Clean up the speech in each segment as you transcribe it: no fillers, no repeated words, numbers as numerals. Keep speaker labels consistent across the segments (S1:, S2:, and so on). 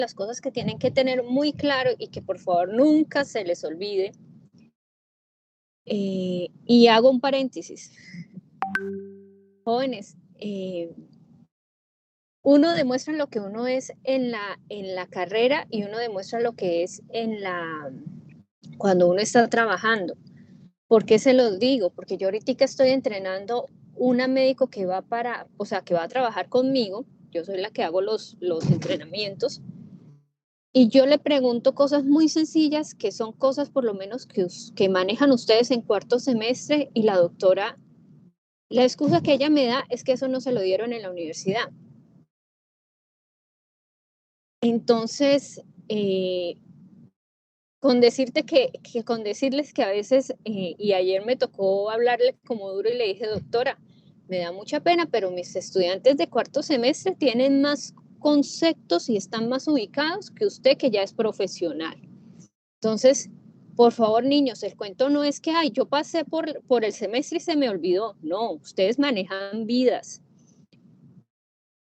S1: las cosas que tienen que tener muy claro y que por favor nunca se les olvide. Y hago un paréntesis. Jóvenes, uno demuestra lo que uno es en la carrera y uno demuestra lo que es cuando uno está trabajando. ¿Por qué se los digo? Porque yo ahorita estoy entrenando una médico que va que va a trabajar conmigo. Yo soy la que hago los entrenamientos. Y yo le pregunto cosas muy sencillas, que son cosas por lo menos que manejan ustedes en cuarto semestre, y la doctora, la excusa que ella me da es que eso no se lo dieron en la universidad. Entonces, con decirles que a veces, y ayer me tocó hablarle como duro y le dije, doctora, me da mucha pena, pero mis estudiantes de cuarto semestre tienen más conceptos y están más ubicados que usted, que ya es profesional. Entonces, por favor, niños, el cuento no es que, ay, yo pasé por el semestre y se me olvidó. No, ustedes manejan vidas.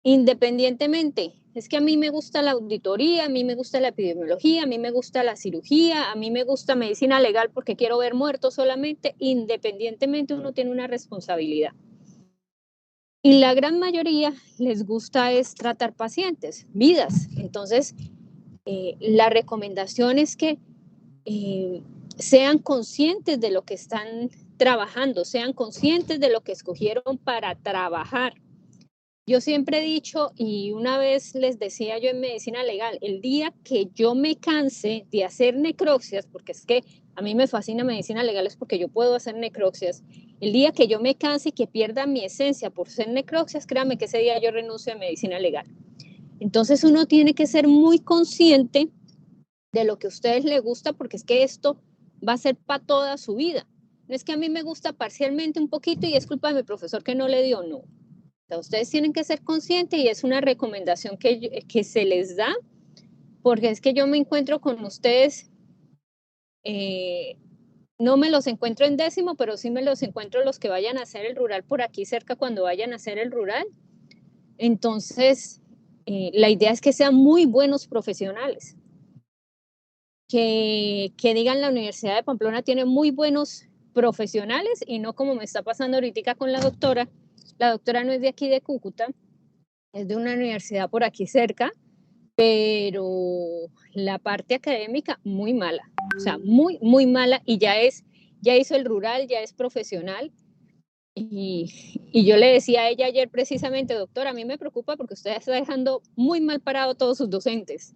S1: Independientemente, es que a mí me gusta la auditoría, a mí me gusta la epidemiología, a mí me gusta la cirugía, a mí me gusta medicina legal porque quiero ver muertos solamente. Independientemente, uno tiene una responsabilidad. Y la gran mayoría les gusta es tratar pacientes, vidas. Entonces, la recomendación es que sean conscientes de lo que están trabajando, sean conscientes de lo que escogieron para trabajar. Yo siempre he dicho, y una vez les decía yo en medicina legal, el día que yo me canse de hacer necropsias, porque es que a mí me fascina medicina legal, es porque yo puedo hacer necropsias, el día que yo me canse y que pierda mi esencia por ser necropsias, créanme que ese día yo renuncio a medicina legal. Entonces uno tiene que ser muy consciente de lo que a ustedes les gusta, porque es que esto va a ser para toda su vida. No es que a mí me gusta parcialmente un poquito y es culpa de mi profesor que no le dio, no. O sea, ustedes tienen que ser conscientes y es una recomendación que se les da, porque es que yo me encuentro con ustedes, no me los encuentro en décimo, pero sí me los encuentro los que vayan a hacer el rural por aquí cerca cuando vayan a hacer el rural. Entonces, la idea es que sean muy buenos profesionales. Que digan la Universidad de Pamplona tiene muy buenos profesionales y no como me está pasando ahorita con la doctora. La doctora no es de aquí de Cúcuta, es de una universidad por aquí cerca, pero la parte académica muy mala, o sea, muy, muy mala, y ya hizo el rural, ya es profesional. Y yo le decía a ella ayer precisamente, doctora, a mí me preocupa porque usted está dejando muy mal parado a todos sus docentes.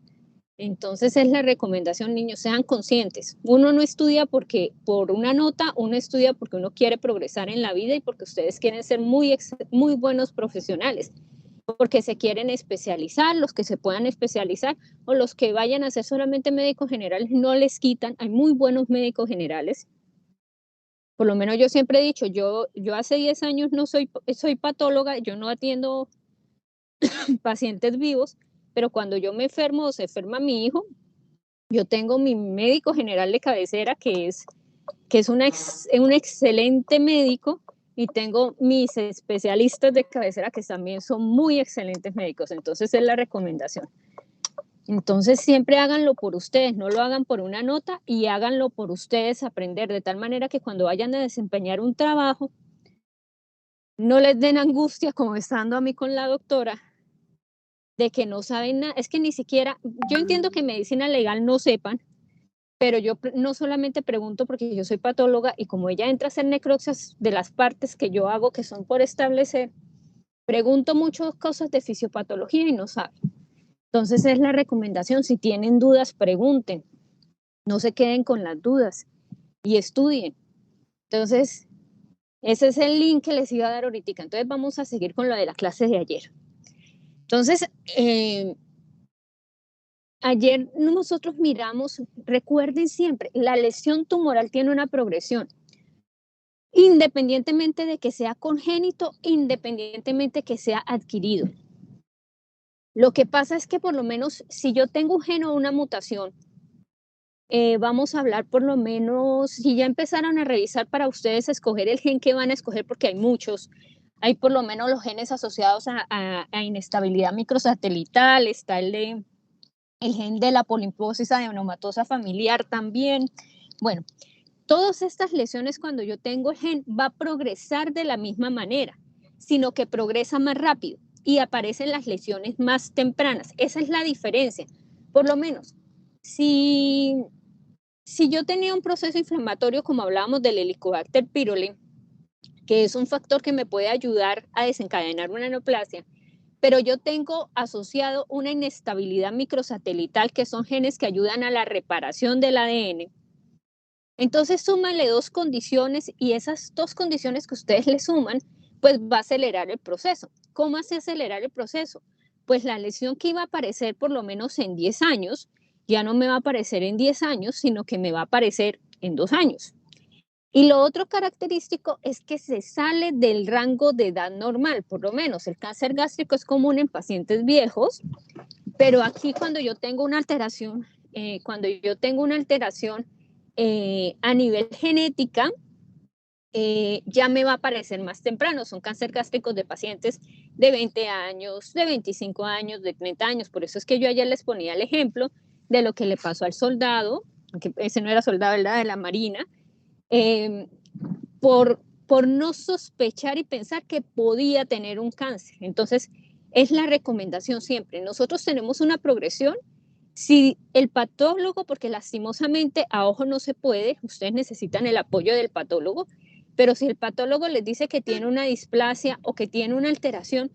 S1: Entonces es la recomendación, niños, sean conscientes. Uno no estudia porque por una nota, uno estudia porque uno quiere progresar en la vida y porque ustedes quieren ser muy buenos profesionales, porque se quieren especializar, los que se puedan especializar o los que vayan a ser solamente médicos generales, no les quitan, hay muy buenos médicos generales. Por lo menos yo siempre he dicho, yo hace 10 años no soy patóloga, yo no atiendo pacientes vivos, pero cuando yo me enfermo o se enferma mi hijo, yo tengo mi médico general de cabecera, que es un excelente médico, y tengo mis especialistas de cabecera que también son muy excelentes médicos. Entonces es la recomendación. Entonces siempre háganlo por ustedes, no lo hagan por una nota, y háganlo por ustedes aprender, de tal manera que cuando vayan a desempeñar un trabajo, no les den angustia como estando a mí con la doctora, de que no saben nada. Es que ni siquiera, yo entiendo que medicina legal no sepan, pero yo no solamente pregunto porque yo soy patóloga, y como ella entra a hacer necropsias de las partes que yo hago que son por establecer, pregunto muchas cosas de fisiopatología y no saben. Entonces es la recomendación, si tienen dudas, pregunten, no se queden con las dudas y estudien. Entonces, ese es el link que les iba a dar ahorita. Entonces vamos a seguir con lo de la clase de ayer. Entonces, ayer nosotros miramos, recuerden siempre, la lesión tumoral tiene una progresión, independientemente de que sea congénito, independientemente de que sea adquirido. Lo que pasa es que por lo menos si yo tengo un gen o una mutación, vamos a hablar por lo menos, si ya empezaron a revisar para ustedes escoger el gen que van a escoger, porque hay muchos, hay por lo menos los genes asociados a inestabilidad microsatelital, está el de el gen de la polimposis adenomatosa familiar también. Bueno, todas estas lesiones cuando yo tengo el gen va a progresar de la misma manera, sino que progresa más rápido y aparecen las lesiones más tempranas. Esa es la diferencia. Por lo menos, si yo tenía un proceso inflamatorio, como hablábamos del Helicobacter pylori, que es un factor que me puede ayudar a desencadenar una neoplasia, pero yo tengo asociado una inestabilidad microsatelital, que son genes que ayudan a la reparación del ADN. Entonces, súmale dos condiciones y esas dos condiciones que ustedes le suman, pues va a acelerar el proceso. ¿Cómo hace acelerar el proceso? Pues la lesión que iba a aparecer por lo menos en 10 años, ya no me va a aparecer en 10 años, sino que me va a aparecer en 2 años. Y lo otro característico es que se sale del rango de edad normal, por lo menos el cáncer gástrico es común en pacientes viejos, pero aquí cuando yo tengo una alteración, a nivel genética, ya me va a aparecer más temprano. Son cáncer gástricos de pacientes de 20 años, de 25 años, de 30 años. Por eso es que yo ayer les ponía el ejemplo de lo que le pasó al soldado, que ese no era soldado, era de la Marina, eh, por no sospechar y pensar que podía tener un cáncer. Entonces, es la recomendación siempre. Nosotros tenemos una progresión. Si el patólogo, porque lastimosamente a ojo no se puede, ustedes necesitan el apoyo del patólogo, pero si el patólogo les dice que tiene una displasia o que tiene una alteración,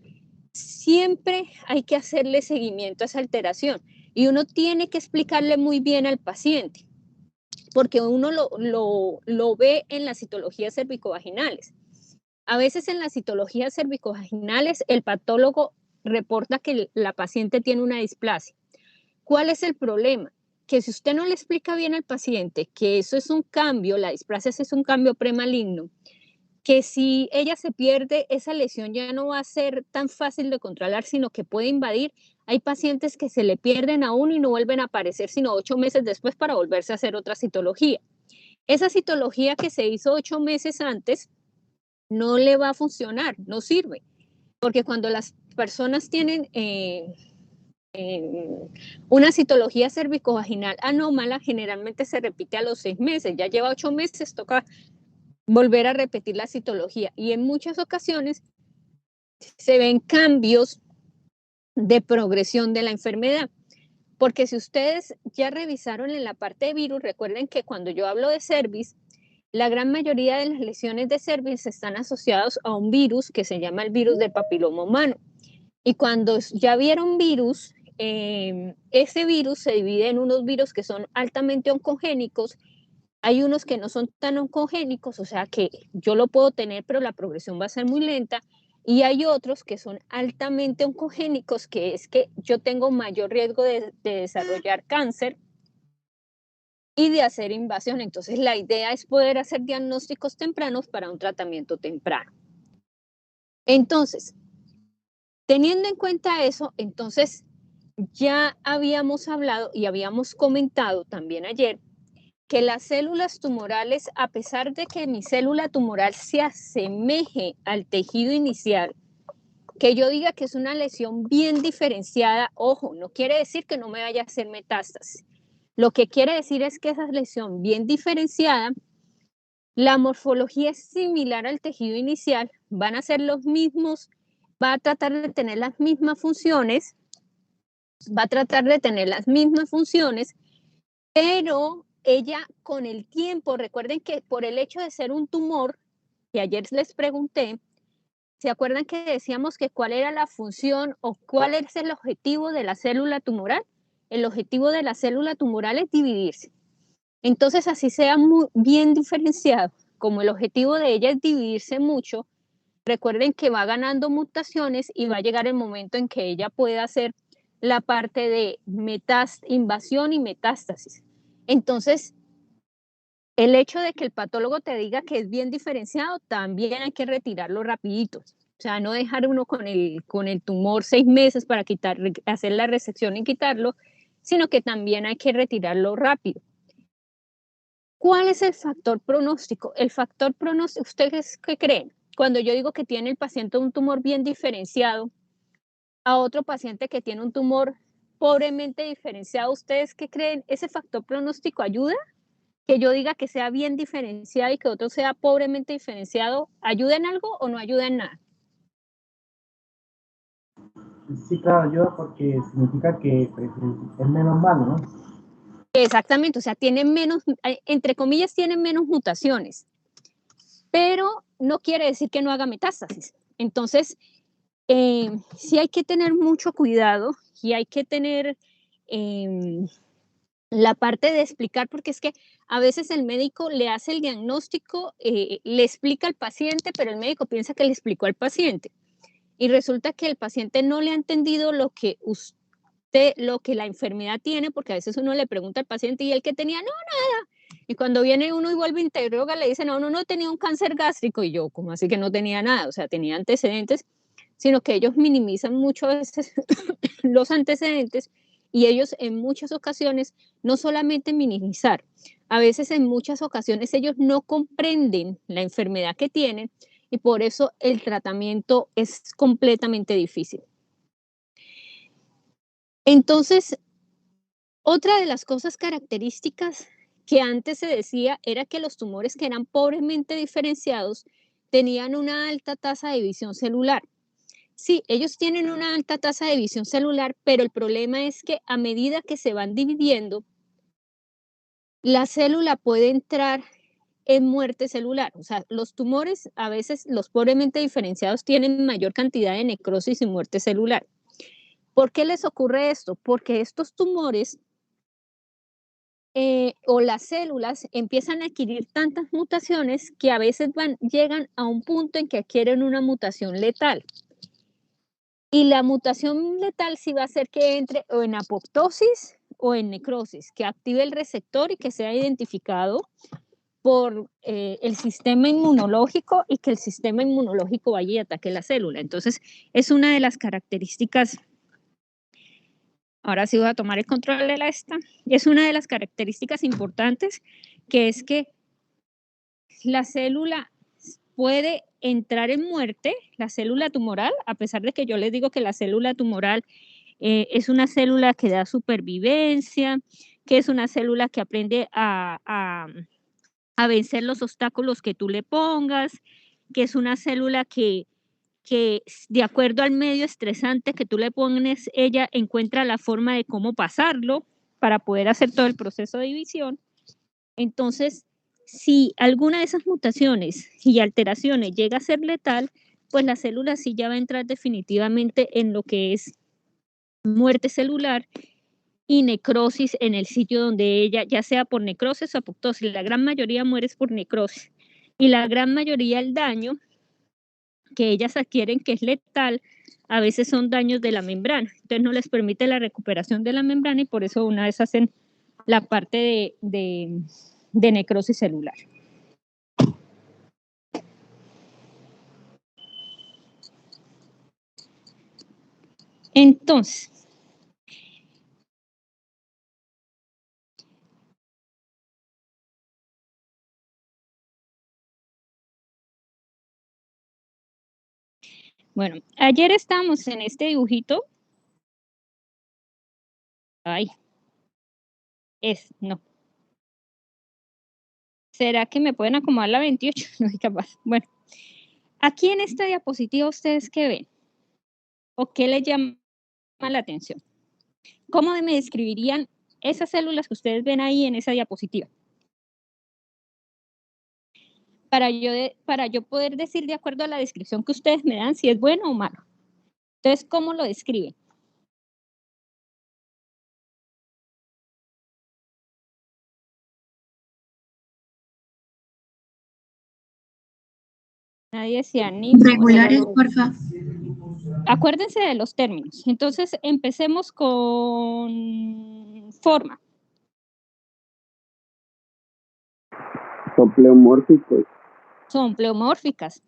S1: siempre hay que hacerle seguimiento a esa alteración y uno tiene que explicarle muy bien al paciente, porque uno lo ve en las citologías cervicovaginales. A veces en las citologías cervicovaginales el patólogo reporta que la paciente tiene una displasia. ¿Cuál es el problema? Que si usted no le explica bien al paciente que eso es un cambio, la displasia es un cambio premaligno, que si ella se pierde, esa lesión ya no va a ser tan fácil de controlar, sino que puede invadir. Hay pacientes que se le pierden a uno y no vuelven a aparecer sino 8 meses después para volverse a hacer otra citología. Esa citología que se hizo 8 meses antes no le va a funcionar, no sirve, porque cuando las personas tienen una citología cervicovaginal anómala, generalmente se repite a los 6 meses, ya lleva 8 meses, toca volver a repetir la citología y en muchas ocasiones se ven cambios de progresión de la enfermedad. Porque si ustedes ya revisaron en la parte de virus, recuerden que cuando yo hablo de cervix, la gran mayoría de las lesiones de cervix están asociadas a un virus que se llama el virus del papiloma humano. Y cuando ya vieron virus, ese virus se divide en unos virus que son altamente oncogénicos. Hay unos que no son tan oncogénicos, o sea que yo lo puedo tener, pero la progresión va a ser muy lenta. Y hay otros que son altamente oncogénicos, que es que yo tengo mayor riesgo de desarrollar cáncer y de hacer invasión. Entonces, la idea es poder hacer diagnósticos tempranos para un tratamiento temprano. Entonces, teniendo en cuenta eso, entonces ya habíamos hablado y habíamos comentado también ayer que las células tumorales, a pesar de que mi célula tumoral se asemeje al tejido inicial, que yo diga que es una lesión bien diferenciada, ojo, no quiere decir que no me vaya a hacer metástasis. Lo que quiere decir es que esa lesión bien diferenciada, la morfología es similar al tejido inicial, van a ser los mismos, va a tratar de tener las mismas funciones, pero ella con el tiempo, recuerden que por el hecho de ser un tumor, que ayer les pregunté, ¿se acuerdan que decíamos que cuál era la función o cuál es el objetivo de la célula tumoral? El objetivo de la célula tumoral es dividirse. Entonces, así sea muy bien diferenciado, como el objetivo de ella es dividirse mucho, recuerden que va ganando mutaciones y va a llegar el momento en que ella pueda hacer la parte de invasión y metástasis. Entonces, el hecho de que el patólogo te diga que es bien diferenciado, también hay que retirarlo rapidito. O sea, no dejar uno con el tumor 6 meses para hacer la resección y quitarlo, sino que también hay que retirarlo rápido. ¿Cuál es el factor pronóstico? El factor pronóstico, ¿ustedes qué creen? Cuando yo digo que tiene el paciente un tumor bien diferenciado, a otro paciente que tiene un tumor pobremente diferenciado, ¿ustedes qué creen? ¿Ese factor pronóstico ayuda? Que yo diga que sea bien diferenciado y que otro sea pobremente diferenciado, ¿ayuda en algo o no ayuda en nada?
S2: Sí, claro, ayuda porque significa que pues, es menos malo, ¿no?
S1: Exactamente, o sea, tienen menos, entre comillas, tienen menos mutaciones, pero no quiere decir que no haga metástasis. Entonces, sí hay que tener mucho cuidado y hay que tener la parte de explicar, porque es que a veces el médico le hace el diagnóstico, le explica al paciente, pero el médico piensa que le explicó al paciente. Y resulta que el paciente no le ha entendido lo que lo que la enfermedad tiene, porque a veces uno le pregunta al paciente y el que tenía, no, nada. Y cuando viene uno y vuelve a interrogar, le dicen, no, uno no tenía un cáncer gástrico. Y yo, ¿cómo así que no tenía nada? O sea, tenía antecedentes, sino que ellos minimizan mucho a veces los antecedentes y ellos en muchas ocasiones no solamente minimizar, a veces en muchas ocasiones ellos no comprenden la enfermedad que tienen y por eso el tratamiento es completamente difícil. Entonces, otra de las cosas características que antes se decía era que los tumores que eran pobremente diferenciados tenían una alta tasa de división celular. Sí, ellos tienen una alta tasa de división celular, pero el problema es que a medida que se van dividiendo, la célula puede entrar en muerte celular. O sea, los tumores, a veces los pobremente diferenciados, tienen mayor cantidad de necrosis y muerte celular. ¿Por qué les ocurre esto? Porque estos tumores o las células empiezan a adquirir tantas mutaciones que a veces llegan a un punto en que adquieren una mutación letal. Y la mutación letal sí va a hacer que entre o en apoptosis o en necrosis, que active el receptor y que sea identificado por el sistema inmunológico y que el sistema inmunológico vaya y ataque la célula. Entonces, es una de las características. Ahora sí voy a tomar el control de esta. Es una de las características importantes, que es que la célula puede entrar en muerte, la célula tumoral, a pesar de que yo les digo que la célula tumoral es una célula que da supervivencia, que es una célula que aprende a vencer los obstáculos que tú le pongas, que es una célula que de acuerdo al medio estresante que tú le pones, ella encuentra la forma de cómo pasarlo para poder hacer todo el proceso de división. Entonces, si alguna de esas mutaciones y alteraciones llega a ser letal, pues la célula sí ya va a entrar definitivamente en lo que es muerte celular y necrosis en el sitio donde ella, ya sea por necrosis o apoptosis, la gran mayoría muere por necrosis y la gran mayoría el daño que ellas adquieren, que es letal, a veces son daños de la membrana, entonces no les permite la recuperación de la membrana y por eso una vez hacen la parte de necrosis celular. Entonces, bueno, ayer estábamos en este dibujito. Ay, no. ¿Será que me pueden acomodar la 28? No soy capaz. Bueno, aquí en esta diapositiva, ¿ustedes qué ven? ¿O qué les llama la atención? ¿Cómo me describirían esas células que ustedes ven ahí en esa diapositiva? Para yo poder decir de acuerdo a la descripción que ustedes me dan si es bueno o malo. Entonces, ¿cómo lo describen? Nadie decía ni.
S3: Regulares, porfa.
S1: Acuérdense de los términos. Entonces, empecemos con forma.
S4: Son pleomórficos.
S1: Son pleomórficas.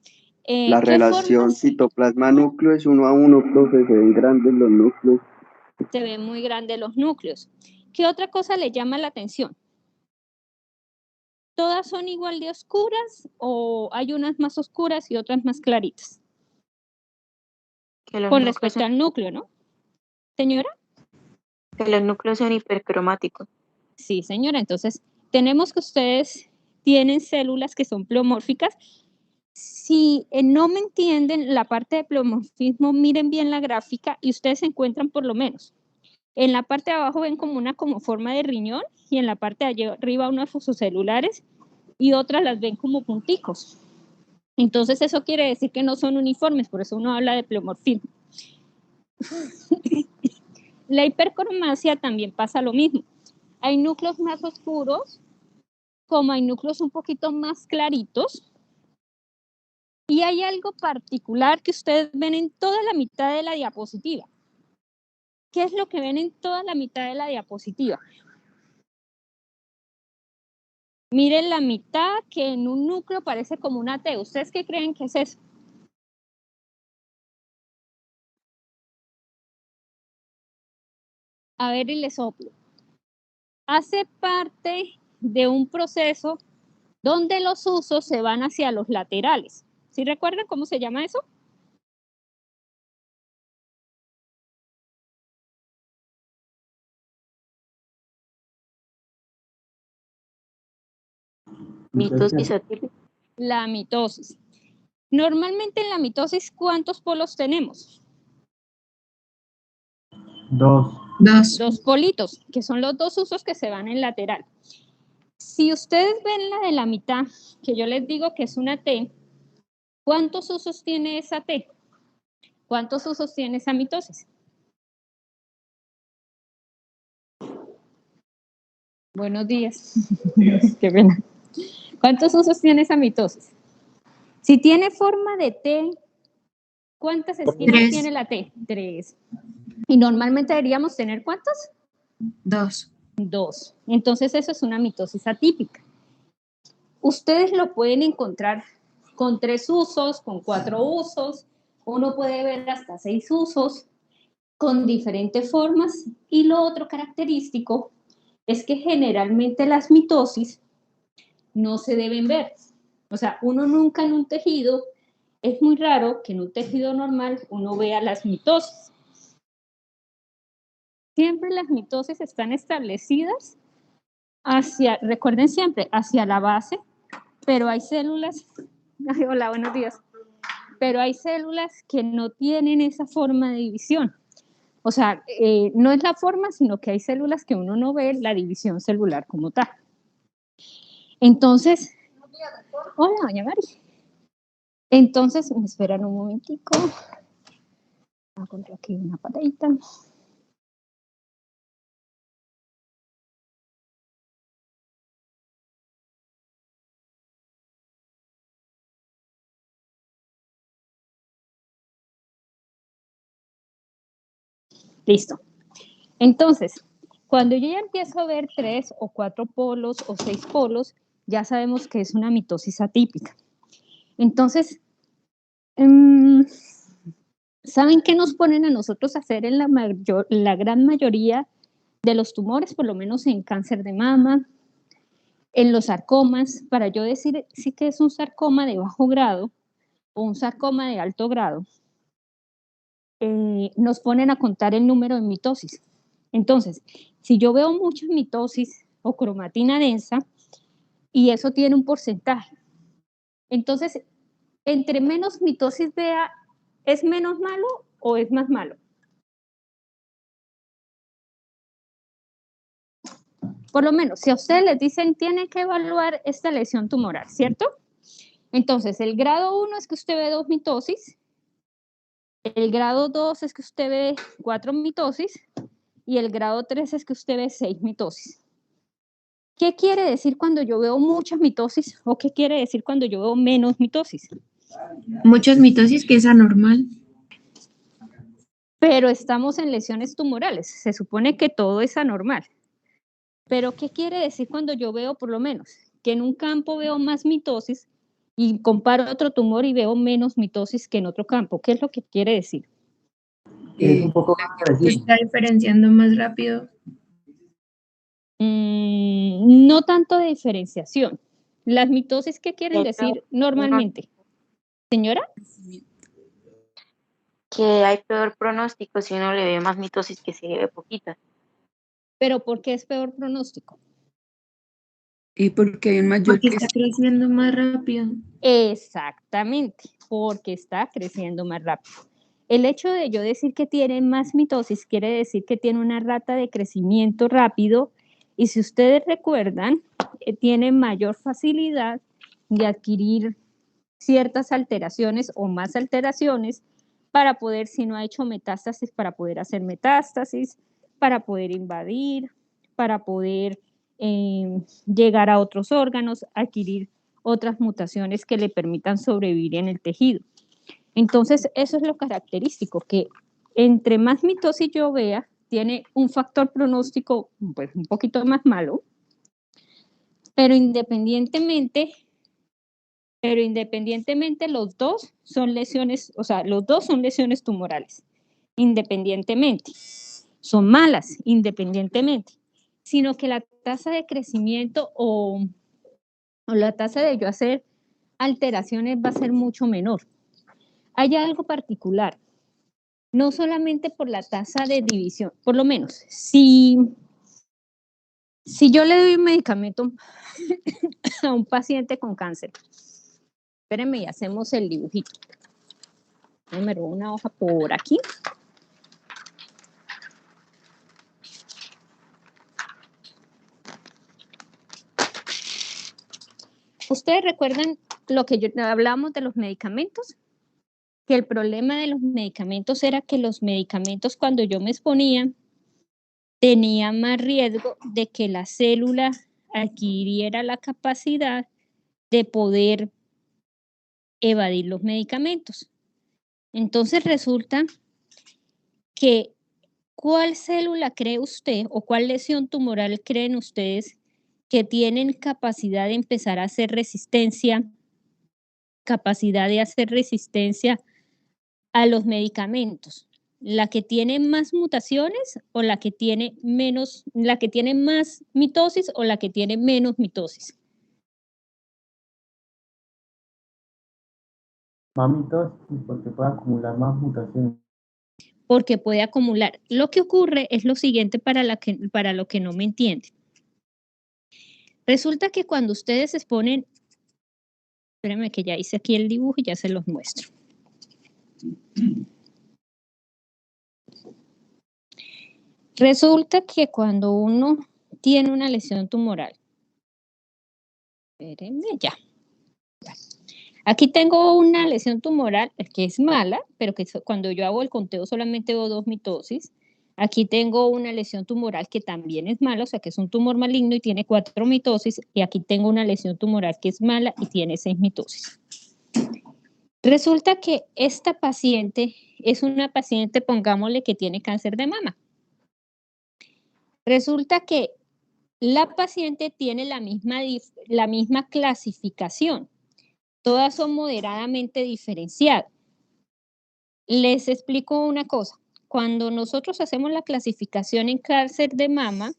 S4: La relación citoplasma-núcleo es 1 a 1, profe, se ven grandes los núcleos.
S1: Se ven muy grandes los núcleos. ¿Qué otra cosa le llama la atención? ¿Todas son igual de oscuras o hay unas más oscuras y otras más claritas? Con respecto al núcleo, ¿no? Señora.
S3: Que los núcleos son hipercromáticos.
S1: Sí, señora. Entonces, tenemos que ustedes tienen células que son pleomórficas. Si no me entienden la parte de pleomorfismo, miren bien la gráfica y ustedes encuentran por lo menos. En la parte de abajo ven como una forma de riñón y en la parte de arriba unas fosocelulares y otras las ven como punticos. Entonces eso quiere decir que no son uniformes, por eso uno habla de pleomorfismo. La hipercromasia también pasa lo mismo. Hay núcleos más oscuros, como hay núcleos un poquito más claritos. Y hay algo particular que ustedes ven en toda la mitad de la diapositiva. ¿Qué es lo que ven en toda la mitad de la diapositiva? Miren la mitad que en un núcleo parece como una T. ¿Ustedes qué creen que es eso? A ver, y les soplo. Hace parte de un proceso donde los usos se van hacia los laterales. ¿Sí recuerdan cómo se llama eso?
S3: Mitosis atípica.
S1: La mitosis. Normalmente en la mitosis, ¿cuántos polos tenemos? Dos politos, que son los dos usos que se van en lateral. Si ustedes ven la de la mitad, que yo les digo que es una T, ¿cuántos usos tiene esa T? ¿Cuántos usos tiene esa mitosis? Buenos días. Qué pena. ¿Cuántos usos tiene esa mitosis? Si tiene forma de T, ¿cuántas esquinas tiene la T? 3. ¿Y normalmente deberíamos tener cuántas?
S5: 2.
S1: 2. Entonces eso es una mitosis atípica. Ustedes lo pueden encontrar con 3 usos, con 4 usos, uno puede ver hasta 6 usos, con diferentes formas, y lo otro característico es que generalmente las mitosis no se deben ver. O sea, uno nunca en un tejido, es muy raro que en un tejido normal uno vea las mitosis. Siempre las mitosis están establecidas hacia, recuerden siempre, hacia la base, pero hay células, ay, hola, buenos días, pero hay células que no tienen esa forma de división. O sea, no es la forma, sino que hay células que uno no ve la división celular como tal. Entonces, hola, doña Mari. Entonces, me esperan un momentico. Voy a encontrar aquí una patadita. Listo. Entonces, cuando yo ya empiezo a ver 3 o 4 polos o 6 polos, ya sabemos que es una mitosis atípica. Entonces, ¿saben qué nos ponen a nosotros a hacer en la gran mayoría de los tumores, por lo menos en cáncer de mama, en los sarcomas? Para yo decir sí que es un sarcoma de bajo grado o un sarcoma de alto grado, nos ponen a contar el número de mitosis. Entonces, si yo veo mucha mitosis o cromatina densa, y eso tiene un porcentaje, entonces, entre menos mitosis vea, ¿es menos malo o es más malo? Por lo menos, si a ustedes les dicen, tienen que evaluar esta lesión tumoral, ¿cierto? Entonces, el grado 1 es que usted ve 2 mitosis, el grado 2 es que usted ve 4 mitosis, y el grado 3 es que usted ve 6 mitosis. ¿Qué quiere decir cuando yo veo muchas mitosis o qué quiere decir cuando yo veo menos mitosis?
S5: Muchas mitosis, que es anormal.
S1: Pero estamos en lesiones tumorales, se supone que todo es anormal. Pero ¿qué quiere decir cuando yo veo, por lo menos, que en un campo veo más mitosis y comparo otro tumor y veo menos mitosis que en otro campo? ¿Qué es lo que quiere decir?
S2: Es un poco más
S5: Se
S2: parecido.
S5: está diferenciando más rápido.
S1: No tanto de diferenciación. Las mitosis, ¿qué quieren decir normalmente? Señora.
S3: Que hay peor pronóstico si uno le ve más mitosis que si le ve poquita.
S1: Pero ¿por qué es peor pronóstico?
S5: Y porque hay un mayor porque está creciendo más rápido.
S1: Exactamente, porque está creciendo más rápido. El hecho de yo decir que tiene más mitosis quiere decir que tiene una rata de crecimiento rápido y si ustedes recuerdan, tiene mayor facilidad de adquirir ciertas alteraciones o más alteraciones para poder, si no ha hecho metástasis, para poder hacer metástasis, para poder invadir, para poder llegar a otros órganos, adquirir otras mutaciones que le permitan sobrevivir en el tejido. Entonces, eso es lo característico, que entre más mitosis yo vea, tiene un factor pronóstico pues, un poquito más malo, pero independientemente los dos son lesiones, o sea, los dos son lesiones tumorales, independientemente. Son malas, independientemente, sino que la tasa de crecimiento o la tasa de yo hacer alteraciones va a ser mucho menor. Hay algo particular, no solamente por la tasa de división, por lo menos, si yo le doy un medicamento a un paciente con cáncer, espérenme y hacemos el dibujito. Me robo una hoja por aquí. ¿Ustedes recuerdan lo que hablamos de los medicamentos? Que el problema de los medicamentos era que los medicamentos cuando yo me exponía tenía más riesgo de que la célula adquiriera la capacidad de poder evadir los medicamentos. Entonces resulta que ¿cuál célula cree usted o cuál lesión tumoral creen ustedes que tienen capacidad de empezar a hacer resistencia, a los medicamentos? ¿La que tiene más mutaciones o la que tiene menos, la que tiene más mitosis o la que tiene menos mitosis?
S2: Más mitosis porque puede acumular más mutaciones.
S1: Porque puede acumular. Lo que ocurre es lo siguiente para lo que no me entienden. Resulta que cuando ustedes exponen, espérenme que ya hice aquí el dibujo y ya se los muestro. Resulta que cuando uno tiene una lesión tumoral, espérenme ya. Aquí tengo una lesión tumoral que es mala, pero que cuando yo hago el conteo solamente veo 2 mitosis. Aquí tengo una lesión tumoral que también es mala, o sea que es un tumor maligno y tiene 4 mitosis. Y aquí tengo una lesión tumoral que es mala y tiene 6 mitosis. Resulta que esta paciente es una paciente, pongámosle, que tiene cáncer de mama. Resulta que la paciente tiene la misma clasificación. Todas son moderadamente diferenciadas. Les explico una cosa. Cuando nosotros hacemos la clasificación en cáncer de mama,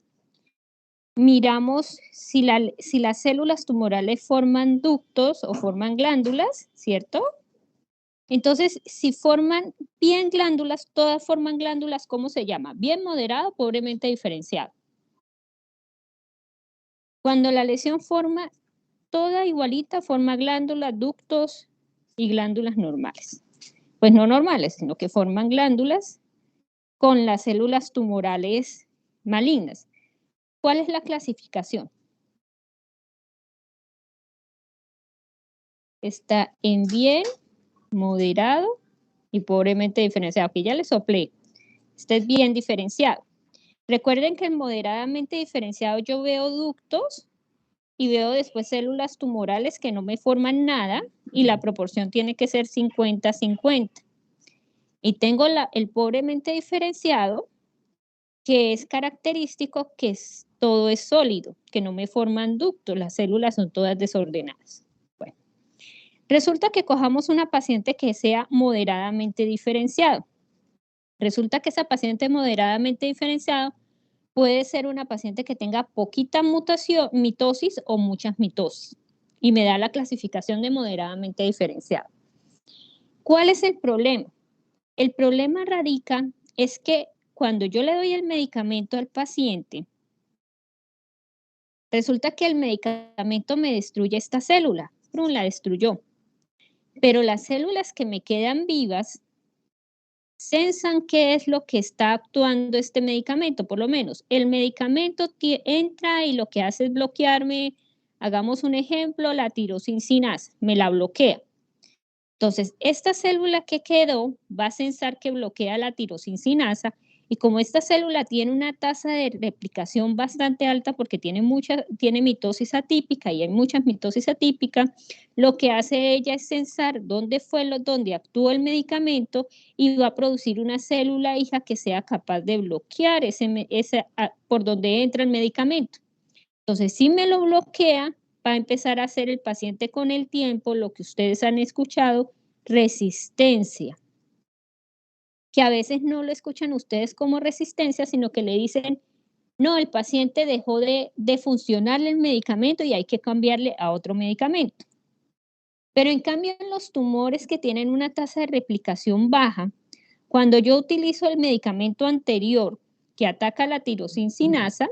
S1: miramos si las células tumorales forman ductos o forman glándulas, ¿cierto? Entonces, si forman bien glándulas, todas forman glándulas, ¿cómo se llama? Bien moderado, pobremente diferenciado. Cuando la lesión forma toda igualita, forma glándulas, ductos y glándulas normales. Pues no normales, sino que forman glándulas con las células tumorales malignas. ¿Cuál es la clasificación? Está en bien, moderado y pobremente diferenciado. Aquí ya le soplé. Este es bien diferenciado. Recuerden que en moderadamente diferenciado yo veo ductos y veo después células tumorales que no me forman nada y la proporción tiene que ser 50-50. Y tengo el pobremente diferenciado, que es característico que todo es sólido, que no me forman ductos, las células son todas desordenadas. Bueno, resulta que cojamos una paciente que sea moderadamente diferenciado. Resulta que esa paciente moderadamente diferenciado puede ser una paciente que tenga poquita mitosis o muchas mitosis. Y me da la clasificación de moderadamente diferenciado. ¿Cuál es el problema? El problema radica es que cuando yo le doy el medicamento al paciente, resulta que el medicamento me destruye esta célula, la destruyó, pero las células que me quedan vivas sensan qué es lo que está actuando este medicamento, por lo menos. El medicamento entra y lo que hace es bloquearme, hagamos un ejemplo, la tirosincinasa, me la bloquea. Entonces, esta célula que quedó va a sensar que bloquea la tirosincinasa y como esta célula tiene una tasa de replicación bastante alta porque tiene mitosis atípica y hay muchas mitosis atípicas, lo que hace ella es sensar dónde actuó el medicamento y va a producir una célula hija que sea capaz de bloquear por donde entra el medicamento. Entonces, si me lo bloquea, va a empezar a hacer el paciente con el tiempo lo que ustedes han escuchado, resistencia, que a veces no lo escuchan ustedes como resistencia, sino que le dicen, no, el paciente dejó de funcionarle el medicamento y hay que cambiarle a otro medicamento. Pero en cambio, en los tumores que tienen una tasa de replicación baja, cuando yo utilizo el medicamento anterior que ataca la tirosincinasa,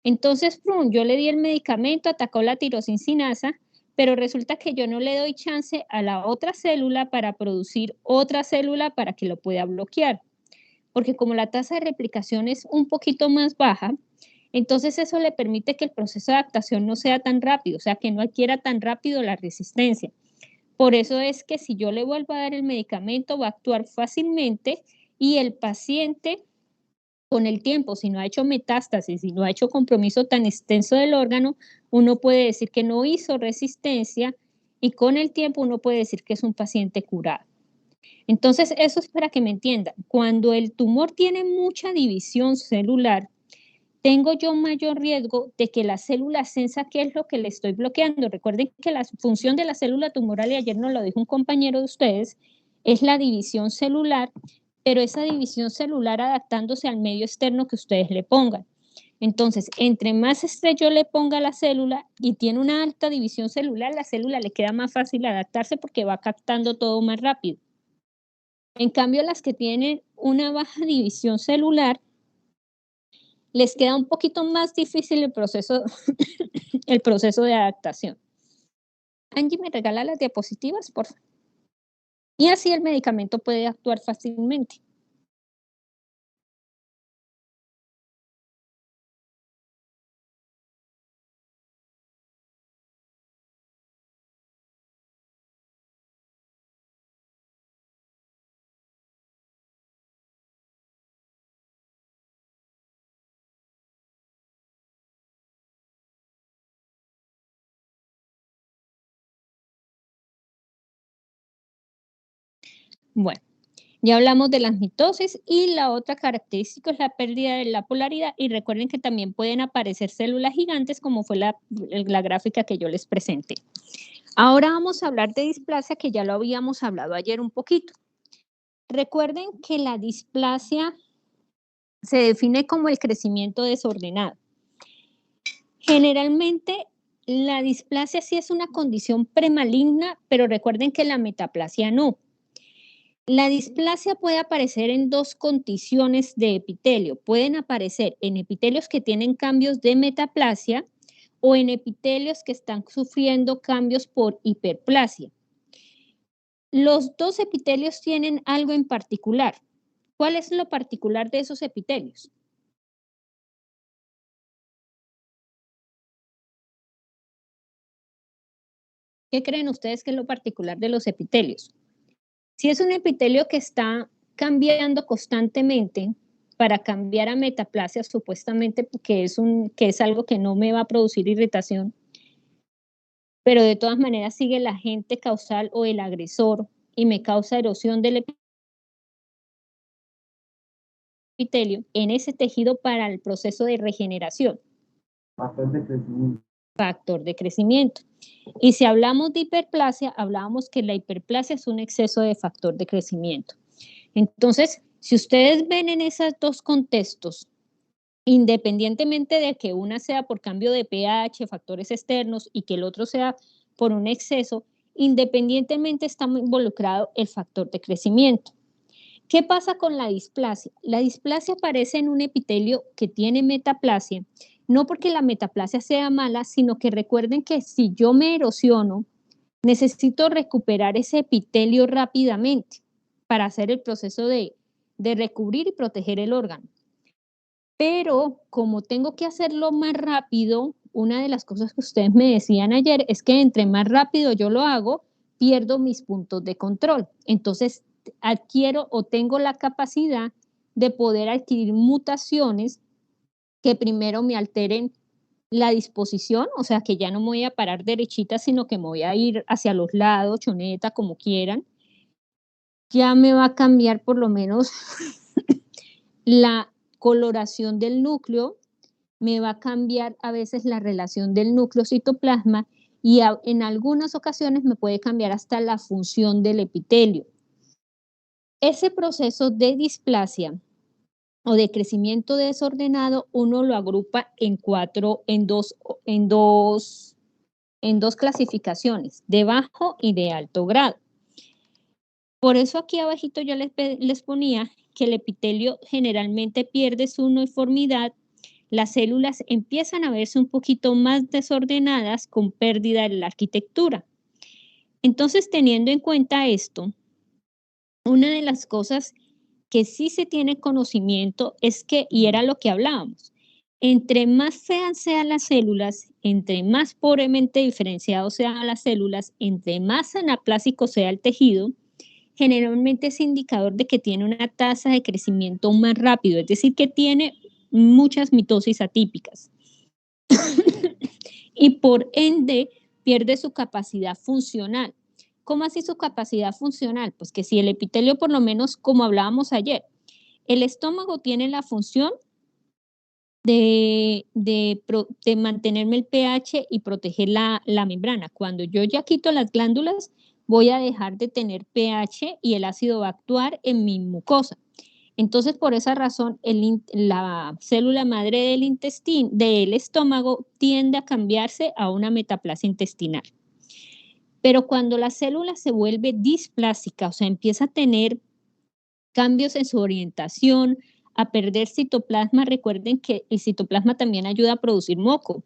S1: entonces, yo le di el medicamento, atacó la tirosincinasa, pero resulta que yo no le doy chance a la otra célula para producir otra célula para que lo pueda bloquear. Porque como la tasa de replicación es un poquito más baja, entonces eso le permite que el proceso de adaptación no sea tan rápido, o sea, que no adquiera tan rápido la resistencia. Por eso es que si yo le vuelvo a dar el medicamento, va a actuar fácilmente y el paciente, con el tiempo, si no ha hecho metástasis, si no ha hecho compromiso tan extenso del órgano, uno puede decir que no hizo resistencia y con el tiempo uno puede decir que es un paciente curado. Entonces, eso es para que me entiendan. Cuando el tumor tiene mucha división celular, tengo yo mayor riesgo de que la célula sensa qué es lo que le estoy bloqueando. Recuerden que la función de la célula tumoral, y ayer nos lo dijo un compañero de ustedes, es la división celular, pero esa división celular adaptándose al medio externo que ustedes le pongan. Entonces, entre más estrés yo le ponga a la célula y tiene una alta división celular, la célula le queda más fácil adaptarse porque va captando todo más rápido. En cambio, las que tienen una baja división celular, les queda un poquito más difícil el proceso de adaptación. Angie, ¿me regala las diapositivas, por favor? Y así el medicamento puede actuar fácilmente. Bueno, ya hablamos de las mitosis y la otra característica es la pérdida de la polaridad y recuerden que también pueden aparecer células gigantes como fue la gráfica que yo les presenté. Ahora vamos a hablar de displasia que ya lo habíamos hablado ayer un poquito. Recuerden que la displasia se define como el crecimiento desordenado. Generalmente la displasia sí es una condición premaligna, pero recuerden que la metaplasia no. La displasia puede aparecer en dos condiciones de epitelio. Pueden aparecer en epitelios que tienen cambios de metaplasia o en epitelios que están sufriendo cambios por hiperplasia. Los dos epitelios tienen algo en particular. ¿Cuál es lo particular de esos epitelios? ¿Qué creen ustedes que es lo particular de los epitelios? Si es un epitelio que está cambiando constantemente para cambiar a metaplasia, supuestamente que es algo que no me va a producir irritación, pero de todas maneras sigue el agente causal o el agresor y me causa erosión del epitelio en ese tejido para el proceso de regeneración.
S2: Factor de crecimiento.
S1: Factor de crecimiento. Y si hablamos de hiperplasia, hablábamos que la hiperplasia es un exceso de factor de crecimiento. Entonces, si ustedes ven en esos dos contextos, independientemente de que una sea por cambio de pH, factores externos, y que el otro sea por un exceso, independientemente está involucrado el factor de crecimiento. ¿Qué pasa con la displasia? La displasia aparece en un epitelio que tiene metaplasia, no porque la metaplasia sea mala, sino que recuerden que si yo me erosiono, necesito recuperar ese epitelio rápidamente para hacer el proceso de recubrir y proteger el órgano. Pero como tengo que hacerlo más rápido, una de las cosas que ustedes me decían ayer es que entre más rápido yo lo hago, pierdo mis puntos de control. Entonces adquiero o tengo la capacidad de poder adquirir mutaciones que primero me alteren la disposición, o sea que ya no me voy a parar derechita, sino que me voy a ir hacia los lados, choneta, como quieran. Ya me va a cambiar por lo menos la coloración del núcleo, me va a cambiar a veces la relación del núcleo-citoplasma y en algunas ocasiones me puede cambiar hasta la función del epitelio. Ese proceso de displasia o de crecimiento desordenado, uno lo agrupa en dos clasificaciones, de bajo y de alto grado. Por eso aquí abajito yo les ponía que el epitelio generalmente pierde su uniformidad, las células empiezan a verse un poquito más desordenadas con pérdida de la arquitectura. Entonces, teniendo en cuenta esto, una de las cosas que sí se tiene conocimiento es que, y era lo que hablábamos, entre más feas sean las células, entre más pobremente diferenciados sean las células, entre más anaplásico sea el tejido, generalmente es indicador de que tiene una tasa de crecimiento más rápido, es decir, que tiene muchas mitosis atípicas. Y por ende pierde su capacidad funcional. ¿Cómo así su capacidad funcional? Pues que si el epitelio, por lo menos como hablábamos ayer, el estómago tiene la función de mantenerme el pH y proteger la membrana. Cuando yo ya quito las glándulas, voy a dejar de tener pH y el ácido va a actuar en mi mucosa. Entonces, por esa razón, la célula madre del estómago tiende a cambiarse a una metaplasia intestinal. Pero cuando la célula se vuelve displásica, o sea, empieza a tener cambios en su orientación, a perder citoplasma, recuerden que el citoplasma también ayuda a producir moco,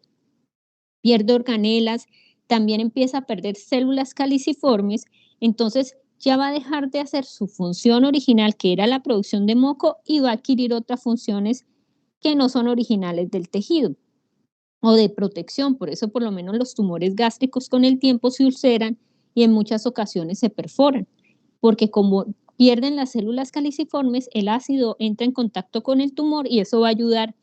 S1: pierde organelas, también empieza a perder células caliciformes, entonces ya va a dejar de hacer su función original, que era la producción de moco, y va a adquirir otras funciones que no son originales del tejido o de protección. Por eso por lo menos los tumores gástricos con el tiempo se ulceran y en muchas ocasiones se perforan, porque como pierden las células caliciformes, el ácido entra en contacto con el tumor y eso va a ayudar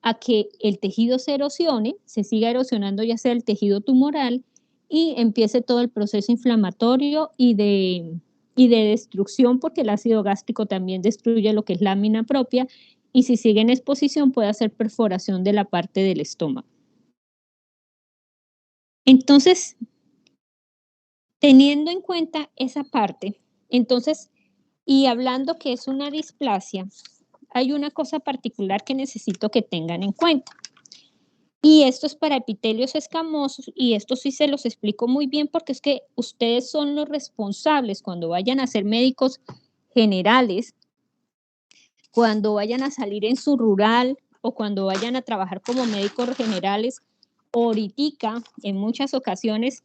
S1: a que el tejido se erosione, se siga erosionando ya sea el tejido tumoral y empiece todo el proceso inflamatorio y de destrucción, porque el ácido gástrico también destruye lo que es lámina propia y si sigue en exposición puede hacer perforación de la parte del estómago. Entonces, teniendo en cuenta esa parte, entonces, y hablando que es una displasia, hay una cosa particular que necesito que tengan en cuenta. Y esto es para epitelios escamosos y esto sí se los explico muy bien porque es que ustedes son los responsables cuando vayan a ser médicos generales, cuando vayan a salir en su rural o cuando vayan a trabajar como médicos generales. Ahorita, en muchas ocasiones,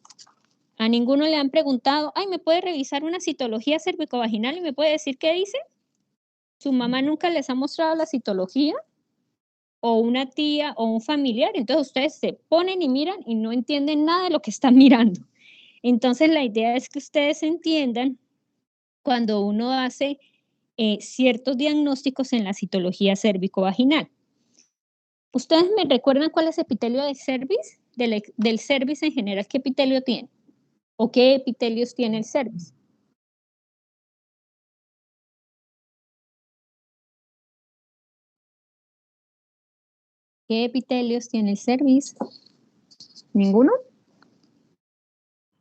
S1: a ninguno le han preguntado, ay, ¿me puede revisar una citología cervicovaginal y me puede decir qué dice? ¿Su mamá nunca les ha mostrado la citología? O una tía o un familiar, entonces ustedes se ponen y miran y no entienden nada de lo que están mirando. Entonces la idea es que ustedes entiendan cuando uno hace ciertos diagnósticos en la citología cérvico-vaginal. ¿Ustedes me recuerdan cuál es el epitelio del cervix? Del cervix en general, ¿qué epitelio tiene? ¿O qué epitelios tiene el cervix? ¿Qué epitelios tiene el cervix? ¿Ninguno?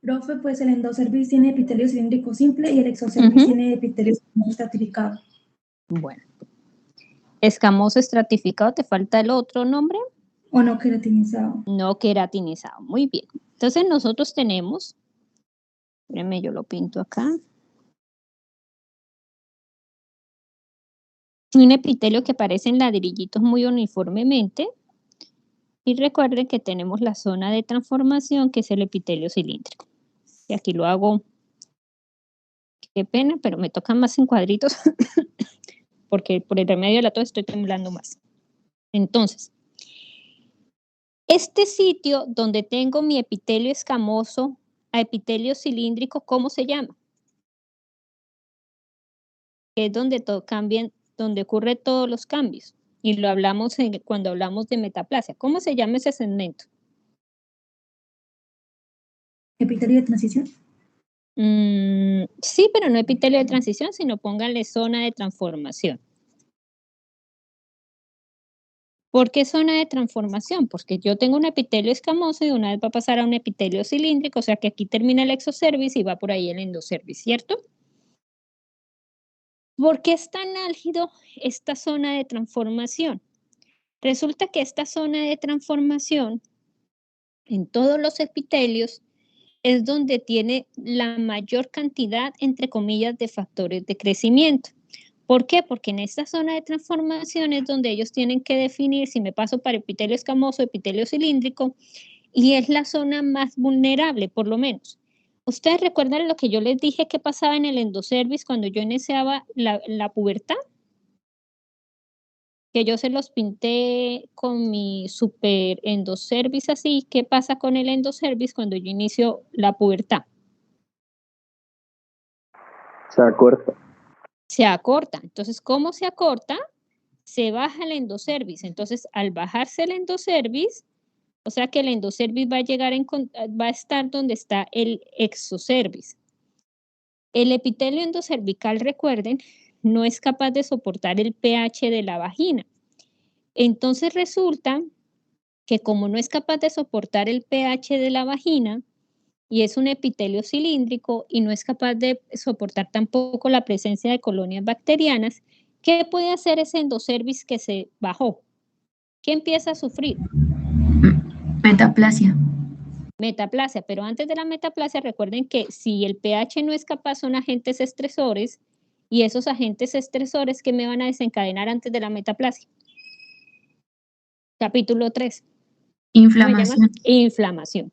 S6: Profe, pues el endocervix tiene epitelio cilíndrico simple y el exocervix tiene epitelio estratificado.
S1: Bueno. Escamoso estratificado, ¿te falta el otro nombre?
S6: O no queratinizado.
S1: No queratinizado, muy bien. Entonces nosotros tenemos, espérenme, yo lo pinto acá. Un epitelio que aparece en ladrillitos muy uniformemente. Y recuerden que tenemos la zona de transformación, que es el epitelio cilíndrico. Y aquí lo hago, qué pena, pero me tocan más en cuadritos, porque por el remedio de la tos estoy temblando más. Entonces, este sitio donde tengo mi epitelio escamoso a epitelio cilíndrico, ¿cómo se llama? Que es donde donde ocurre todos los cambios. Y lo hablamos cuando hablamos de metaplasia. ¿Cómo se llama ese segmento?
S6: ¿Epitelio de transición?
S1: Sí, pero no epitelio de transición, sino pónganle zona de transformación. ¿Por qué zona de transformación? Porque yo tengo un epitelio escamoso y una vez va a pasar a un epitelio cilíndrico, o sea que aquí termina el exocervix y va por ahí el endocervix, ¿cierto? ¿Por qué es tan álgido esta zona de transformación? Resulta que esta zona de transformación en todos los epitelios es donde tiene la mayor cantidad, entre comillas, de factores de crecimiento. ¿Por qué? Porque en esta zona de transformación es donde ellos tienen que definir si me paso para epitelio escamoso, epitelio cilíndrico, y es la zona más vulnerable, por lo menos. ¿Ustedes recuerdan lo que yo les dije que pasaba en el endocervix cuando yo iniciaba la pubertad? Que yo se los pinté con mi super endocervix así. ¿Qué pasa con el endocervix cuando yo inicio la pubertad?
S4: Se acorta.
S1: Se acorta. Entonces, ¿cómo se acorta? Se baja el endocervix. Entonces, al bajarse el endocervix, o sea que el endocervix va a estar donde está el exocervix. El epitelio endocervical, recuerden, no es capaz de soportar el pH de la vagina. Entonces resulta que como no es capaz de soportar el pH de la vagina y es un epitelio cilíndrico y no es capaz de soportar tampoco la presencia de colonias bacterianas, ¿qué puede hacer ese endocervix que se bajó? ¿Qué empieza a sufrir?
S5: Metaplasia.
S1: Metaplasia, pero antes de la metaplasia recuerden que si el pH no es capaz son agentes estresores y esos agentes estresores que me van a desencadenar antes de la metaplasia. Capítulo 3.
S5: Inflamación.
S1: Inflamación.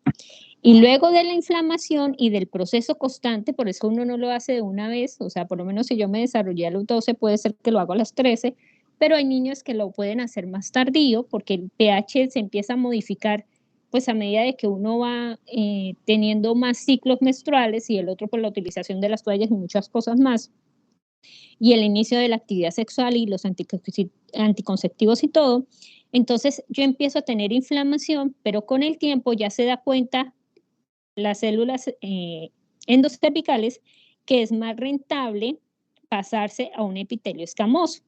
S1: Y luego de la inflamación y del proceso constante, por eso uno no lo hace de una vez, o sea, por lo menos si yo me desarrollé a los 12, puede ser que lo haga a los 13, pero hay niños que lo pueden hacer más tardío porque el pH se empieza a modificar pues a medida de que uno va teniendo más ciclos menstruales y el otro por la utilización de las toallas y muchas cosas más, y el inicio de la actividad sexual y los anticonceptivos y todo, entonces yo empiezo a tener inflamación, pero con el tiempo ya se da cuenta las células endocervicales que es más rentable pasarse a un epitelio escamoso.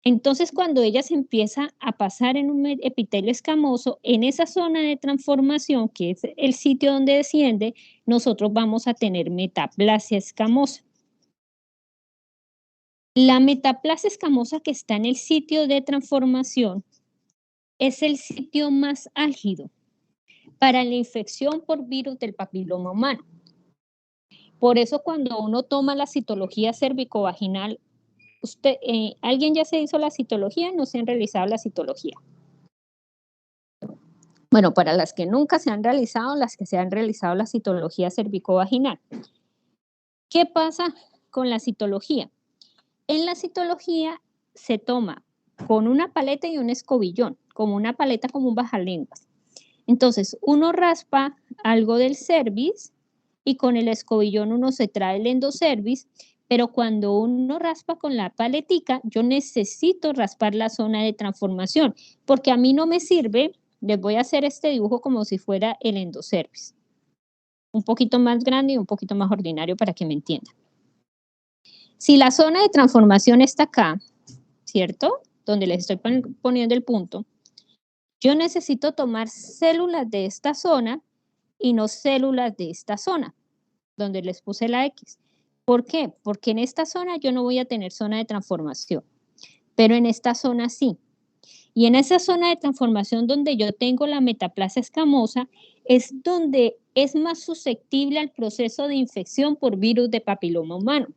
S1: Entonces, cuando ella se empieza a pasar en un epitelio escamoso, en esa zona de transformación, que es el sitio donde desciende, nosotros vamos a tener metaplasia escamosa. La metaplasia escamosa que está en el sitio de transformación es el sitio más álgido para la infección por virus del papiloma humano. Por eso cuando uno toma la citología cervicovaginal, ¿alguien ya se hizo la citología? ¿No se han realizado la citología? Bueno, para las que nunca se han realizado, las que se han realizado la citología cervicovaginal. ¿Qué pasa con la citología? En la citología se toma con una paleta y un escobillón, como una paleta como un bajalenguas. Entonces, uno raspa algo del cervix y con el escobillón uno se trae el endocervix, pero cuando uno raspa con la paletica, yo necesito raspar la zona de transformación, porque a mí no me sirve, les voy a hacer este dibujo como si fuera el endocervix. Un poquito más grande y un poquito más ordinario para que me entiendan. Si la zona de transformación está acá, ¿cierto? Donde les estoy poniendo el punto, yo necesito tomar células de esta zona y no células de esta zona, donde les puse la X. ¿Por qué? Porque en esta zona yo no voy a tener zona de transformación, pero en esta zona sí. Y en esa zona de transformación donde yo tengo la metaplasia escamosa es donde es más susceptible al proceso de infección por virus de papiloma humano.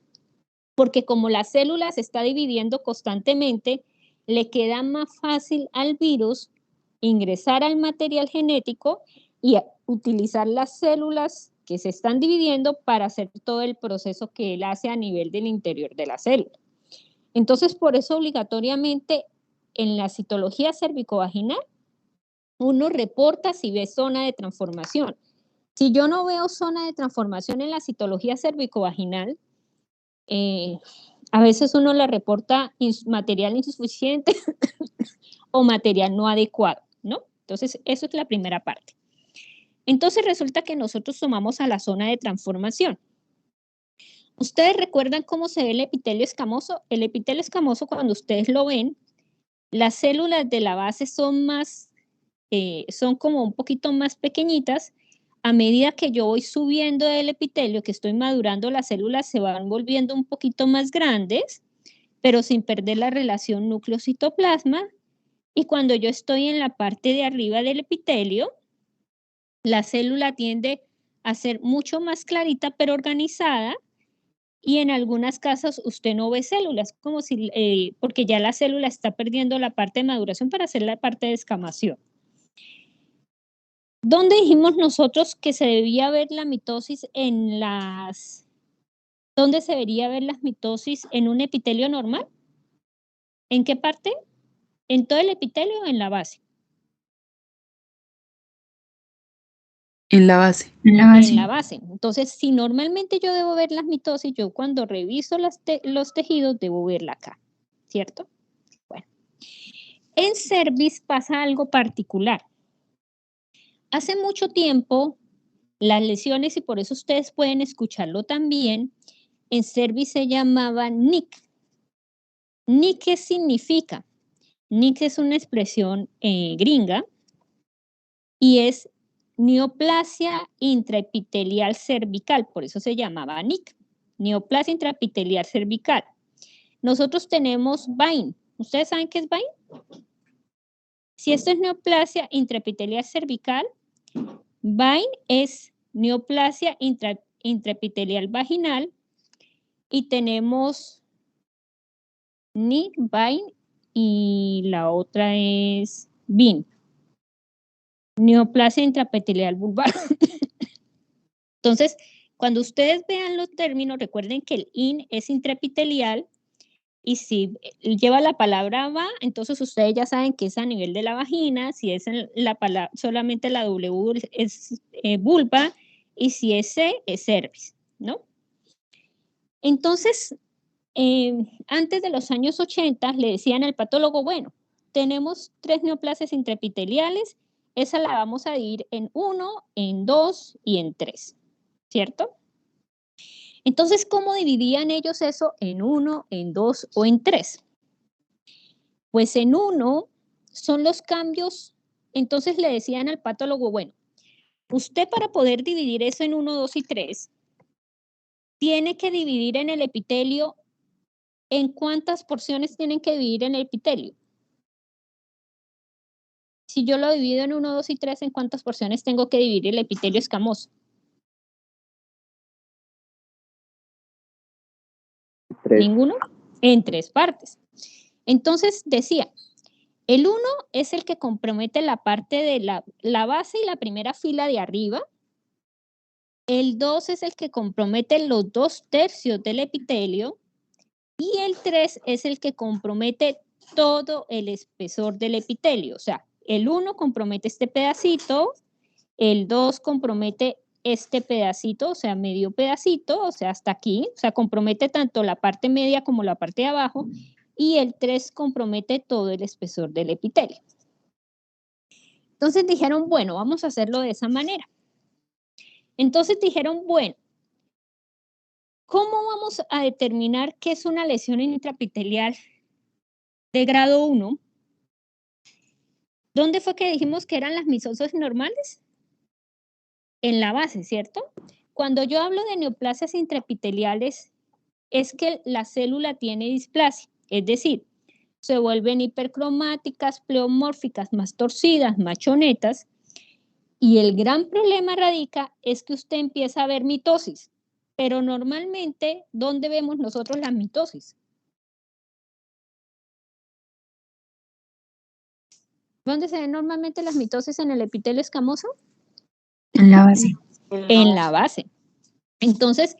S1: porque como la célula se está dividiendo constantemente, le queda más fácil al virus ingresar al material genético y utilizar las células que se están dividiendo para hacer todo el proceso que él hace a nivel del interior de la célula. Entonces, por eso obligatoriamente en la citología cervicovaginal, uno reporta si ve zona de transformación. Si yo no veo zona de transformación en la citología cervicovaginal, a veces uno le reporta material insuficiente o material no adecuado, ¿no? Entonces, eso es la primera parte. Entonces, resulta que nosotros tomamos a la zona de transformación. ¿Ustedes recuerdan cómo se ve el epitelio escamoso? El epitelio escamoso, cuando ustedes lo ven, las células de la base son como un poquito más pequeñitas. A medida que yo voy subiendo el epitelio, que estoy madurando, las células se van volviendo un poquito más grandes, pero sin perder la relación núcleo-citoplasma. Y cuando yo estoy en la parte de arriba del epitelio, la célula tiende a ser mucho más clarita, pero organizada. Y en algunos casos usted no ve células, como si, porque ya la célula está perdiendo la parte de maduración para hacer la parte de escamación. ¿Dónde dijimos nosotros que se debía ver la mitosis ¿Dónde se debería ver la mitosis en un epitelio normal? ¿En qué parte? ¿En todo el epitelio o en la base?
S5: En la base.
S1: En la base. Entonces, si normalmente yo debo ver las mitosis, yo cuando reviso los tejidos debo verla acá, ¿cierto? Bueno, en cervix pasa algo particular. Hace mucho tiempo, las lesiones, y por eso ustedes pueden escucharlo también, en cervix se llamaba NIC. ¿NIC qué significa? NIC es una expresión gringa y es neoplasia intraepitelial cervical, por eso se llamaba NIC, neoplasia intraepitelial cervical. Nosotros tenemos VINE. ¿Ustedes saben qué es VINE? Si esto es neoplasia intraepitelial cervical, VINE es neoplasia intraepitelial vaginal y tenemos NIC, VINE y la otra es VIN. Neoplasia intraepitelial vulvar. Entonces, cuando ustedes vean los términos, recuerden que el IN es intraepitelial y si lleva la palabra va, entonces ustedes ya saben que es a nivel de la vagina, si es solamente la W es vulva y si es C es cervix, ¿no? Entonces, antes de los años 80 le decían al patólogo, bueno, tenemos 3 neoplasias intraepiteliales, esa la vamos a dividir en 1, en 2 y en 3, ¿cierto? Entonces, ¿cómo dividían ellos eso en 1, en 2 o en 3? Pues en 1 son los cambios, entonces le decían al patólogo, bueno, usted para poder dividir eso en 1, 2 y 3, tiene que dividir en el epitelio. ¿En cuántas porciones tienen que dividir en el epitelio? Si yo lo divido en 1, 2 y 3, ¿en cuántas porciones tengo que dividir el epitelio escamoso?
S4: 3.
S1: ¿Ninguno? En 3 partes. Entonces decía, el 1 es el que compromete la parte de la base y la primera fila de arriba. El 2 es el que compromete los 2/3 del epitelio. Y el 3 es el que compromete todo el espesor del epitelio. O sea, el 1 compromete este pedacito, el 2 compromete este pedacito, o sea, medio pedacito, o sea, hasta aquí. O sea, compromete tanto la parte media como la parte de abajo. Y el 3 compromete todo el espesor del epitelio. Entonces dijeron, bueno, vamos a hacerlo de esa manera. Entonces dijeron, bueno, ¿cómo vamos a determinar qué es una lesión intraepitelial de grado 1? ¿Dónde fue que dijimos que eran las mitosis normales? En la base, ¿cierto? Cuando yo hablo de neoplasias intraepiteliales, es que la célula tiene displasia, es decir, se vuelven hipercromáticas, pleomórficas, más torcidas, más chonetas, y el gran problema radica es que usted empieza a ver mitosis. Pero normalmente, ¿dónde vemos nosotros las mitosis? ¿Dónde se ven normalmente las mitosis en el epitelio escamoso?
S5: En la base.
S1: En la base. Entonces,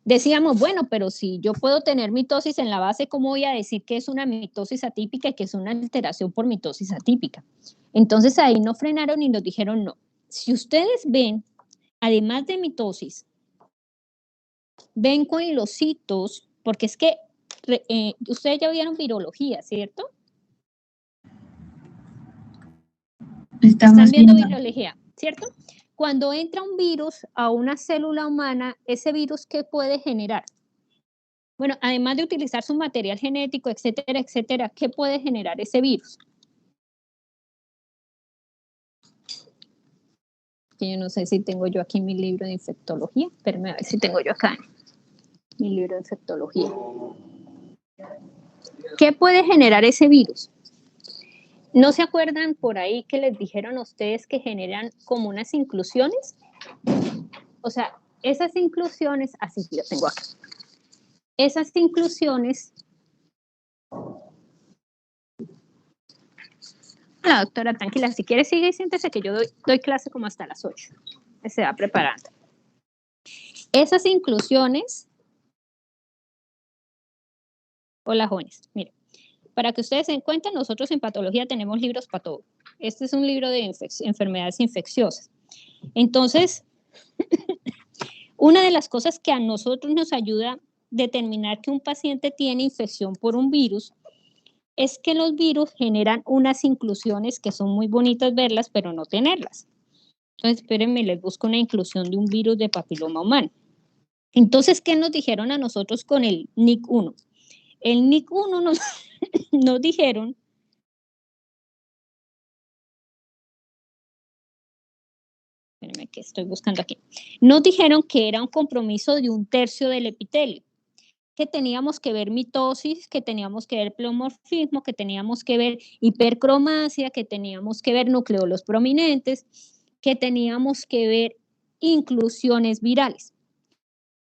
S1: decíamos, bueno, pero si yo puedo tener mitosis en la base, ¿cómo voy a decir que es una mitosis atípica y que es una alteración por mitosis atípica? Entonces ahí no frenaron y nos dijeron no. Si ustedes ven, además de mitosis, ven coilocitos, porque es que ustedes ya vieron virología, ¿cierto? Están viendo virología, ¿cierto? Cuando entra un virus a una célula humana, ese virus, ¿qué puede generar? Bueno, además de utilizar su material genético, etcétera, etcétera, ¿qué puede generar ese virus? Que yo no sé si tengo yo aquí mi libro de infectología. Espérame a ver si tengo yo acá mi libro de infectología. ¿Qué puede generar ese virus? ¿No se acuerdan por ahí que les dijeron a ustedes que generan como unas inclusiones? O sea, esas inclusiones, así lo tengo acá. Esas inclusiones. La doctora, tranquila, si quiere sigue y siéntese que yo doy clase como hasta las 8. Se va preparando. Esas inclusiones. Hola, jóvenes. Miren, para que ustedes se den cuenta, nosotros en patología tenemos libros para todo. Este es un libro de enfermedades infecciosas. Entonces, una de las cosas que a nosotros nos ayuda a determinar que un paciente tiene infección por un virus es que los virus generan unas inclusiones que son muy bonitas verlas, pero no tenerlas. Entonces, espérenme, les busco una inclusión de un virus de papiloma humano. Entonces, ¿qué nos dijeron a nosotros con el NIC1? El NIC1 nos dijeron espérenme que estoy buscando aquí. Nos dijeron que era un compromiso de 1/3 del epitelio, que teníamos que ver mitosis, que teníamos que ver pleomorfismo, que teníamos que ver hipercromasia, que teníamos que ver nucleolos prominentes, que teníamos que ver inclusiones virales.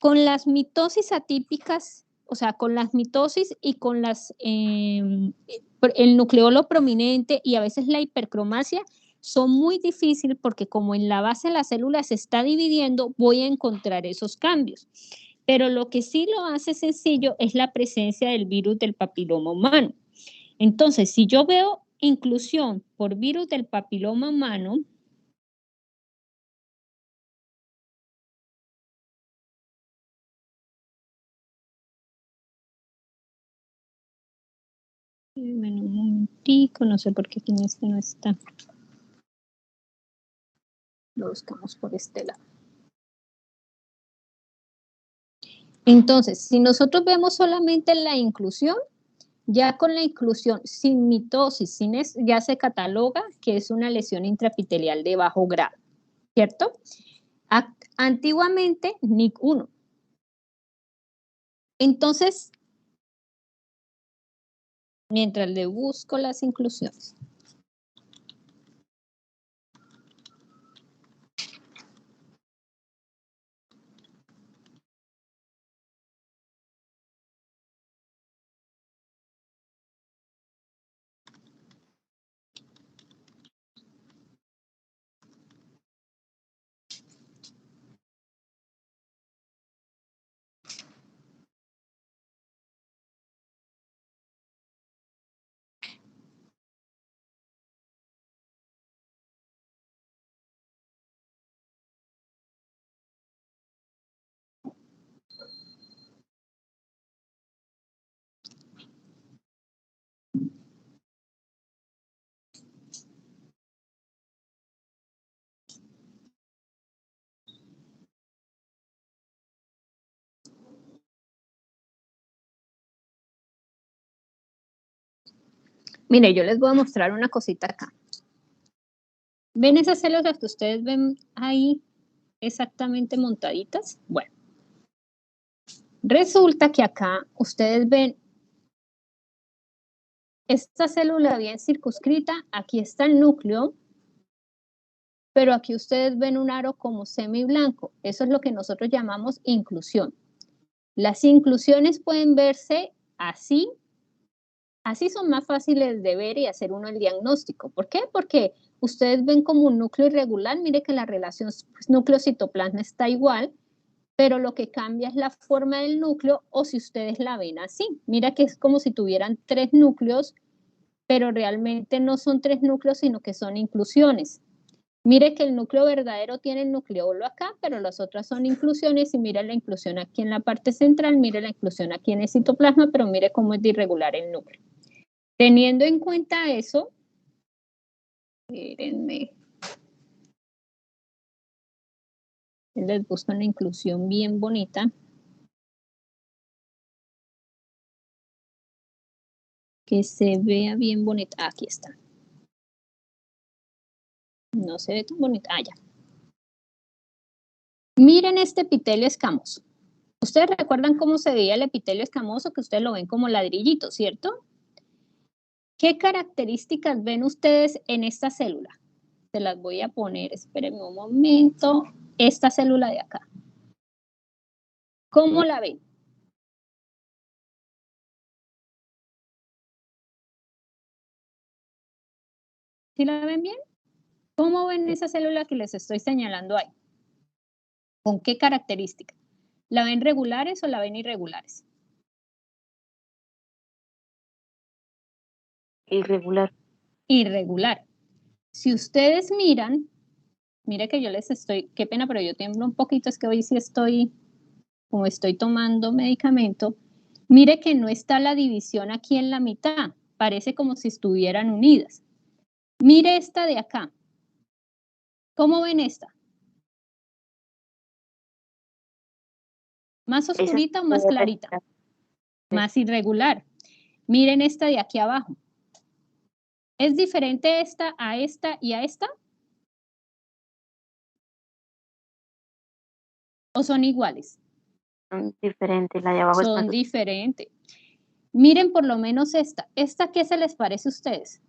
S1: Con las mitosis atípicas, o sea, con las mitosis y con el nucleolo prominente y a veces la hipercromasia, son muy difíciles porque como en la base de la célula se está dividiendo, voy a encontrar esos cambios. Pero lo que sí lo hace sencillo es la presencia del virus del papiloma humano. Entonces, si yo veo inclusión por virus del papiloma humano, un momentico, no sé por qué aquí en este no está. Lo buscamos por este lado. Entonces, si nosotros vemos solamente la inclusión, ya con la inclusión sin mitosis, ya se cataloga que es una lesión intraepitelial de bajo grado, ¿cierto? Antiguamente, NIC1. Entonces, mientras le busco las inclusiones. Mire, yo les voy a mostrar una cosita acá. ¿Ven esas células que ustedes ven ahí exactamente montaditas? Bueno, resulta que acá ustedes ven esta célula bien circunscrita, aquí está el núcleo, pero aquí ustedes ven un aro como semiblanco. Eso es lo que nosotros llamamos inclusión. Las inclusiones pueden verse así. Así son más fáciles de ver y hacer uno el diagnóstico. ¿Por qué? Porque ustedes ven como un núcleo irregular. Mire que la relación núcleo-citoplasma está igual, pero lo que cambia es la forma del núcleo, o si ustedes la ven así. Mira que es como si tuvieran 3 núcleos, pero realmente no son 3 núcleos, sino que son inclusiones. Mire que el núcleo verdadero tiene el nucleolo acá, pero las otras son inclusiones, y mire la inclusión aquí en la parte central, mire la inclusión aquí en el citoplasma, pero mire cómo es de irregular el núcleo. Teniendo en cuenta eso, espérenme, les busco una inclusión bien bonita. Que se vea bien bonita. Aquí está. No se ve tan bonita. Ah, ya. Miren este epitelio escamoso. Ustedes recuerdan cómo se veía el epitelio escamoso, que ustedes lo ven como ladrillito, ¿cierto? ¿Qué características ven ustedes en esta célula? Se las voy a poner, espérenme un momento. Esta célula de acá. ¿Cómo la ven? ¿Sí la ven bien? ¿Cómo ven esa célula que les estoy señalando ahí? ¿Con qué características? ¿La ven regulares o la ven irregulares?
S3: Irregular.
S1: Irregular. Si ustedes miran, mire que yo les estoy, qué pena, pero yo tiemblo un poquito, es que hoy sí estoy, como estoy tomando medicamento, mire que no está la división aquí en la mitad, parece como si estuvieran unidas. Mire esta de acá. ¿Cómo ven esta? ¿Más oscurita o más clarita? Más irregular. Miren esta de aquí abajo. ¿Es diferente esta y a esta? ¿O son iguales?
S3: Son diferentes, la de abajo es más
S1: Son diferentes. Miren por lo menos esta. ¿Esta qué se les parece a ustedes?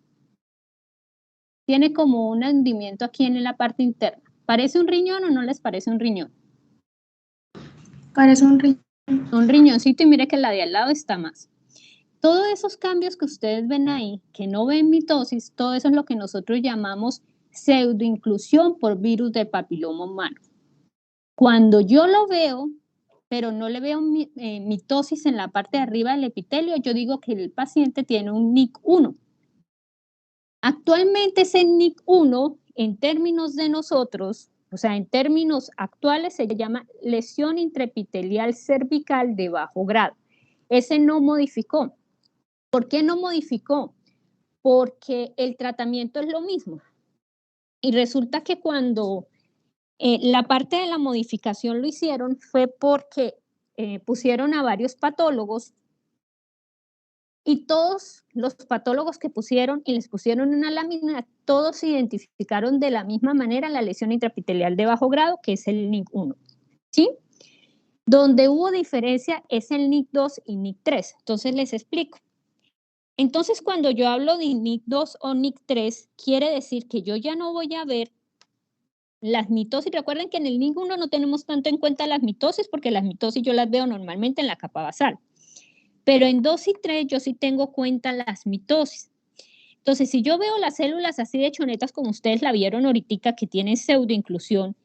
S1: Tiene como un hundimiento aquí en la parte interna. ¿Parece un riñón o no les parece un riñón?
S6: Parece un riñón.
S1: Un riñoncito, y mire que la de al lado está más. Todos esos cambios que ustedes ven ahí, que no ven mitosis, todo eso es lo que nosotros llamamos pseudoinclusión por virus del papiloma humano. Cuando yo lo veo, pero no le veo mitosis en la parte de arriba del epitelio, yo digo que el paciente tiene un NIC1. Actualmente ese NIC1, en términos de nosotros, o sea, en términos actuales, se llama lesión intraepitelial cervical de bajo grado. Ese no modificó. ¿Por qué no modificó? Porque el tratamiento es lo mismo. Y resulta que cuando la parte de la modificación lo hicieron fue porque pusieron a varios patólogos, y todos los patólogos que pusieron y les pusieron una lámina, todos identificaron de la misma manera la lesión intraepitelial de bajo grado, que es el NIC1, ¿sí? Donde hubo diferencia es el NIC2 y NIC3. Entonces les explico. Entonces cuando yo hablo de NIC2 o NIC3, quiere decir que yo ya no voy a ver las mitosis. Recuerden que en el NIC1 no tenemos tanto en cuenta las mitosis, porque las mitosis yo las veo normalmente en la capa basal. Pero en 2 y 3 yo sí tengo cuenta las mitosis. Entonces, si yo veo las células así de chonetas como ustedes la vieron ahorita, que tienen pseudoinclusión,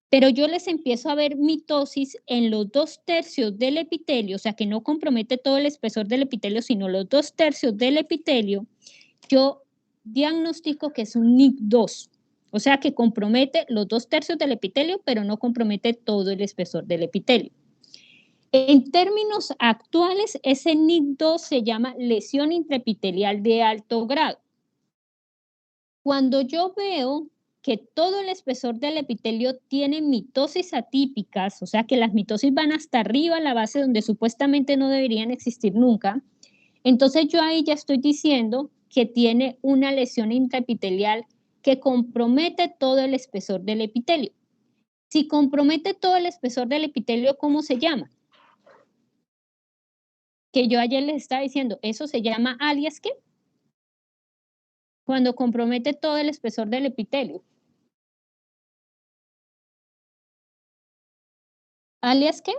S1: pero yo les empiezo a ver mitosis en los 2/3 del epitelio, o sea, que no compromete todo el espesor del epitelio, sino los 2/3 del epitelio, yo diagnostico que es un NIC2. O sea, que compromete los 2/3 del epitelio, pero no compromete todo el espesor del epitelio. En términos actuales, ese NIC2 se llama lesión intraepitelial de alto grado. Cuando yo veo que todo el espesor del epitelio tiene mitosis atípicas, o sea que las mitosis van hasta arriba a la base donde supuestamente no deberían existir nunca, entonces yo ahí ya estoy diciendo que tiene una lesión intraepitelial que compromete todo el espesor del epitelio. Si compromete todo el espesor del epitelio, ¿cómo se llama? Que yo ayer les estaba diciendo, eso se llama alias ¿qué? Cuando compromete todo el espesor del epitelio. ¿Alias qué?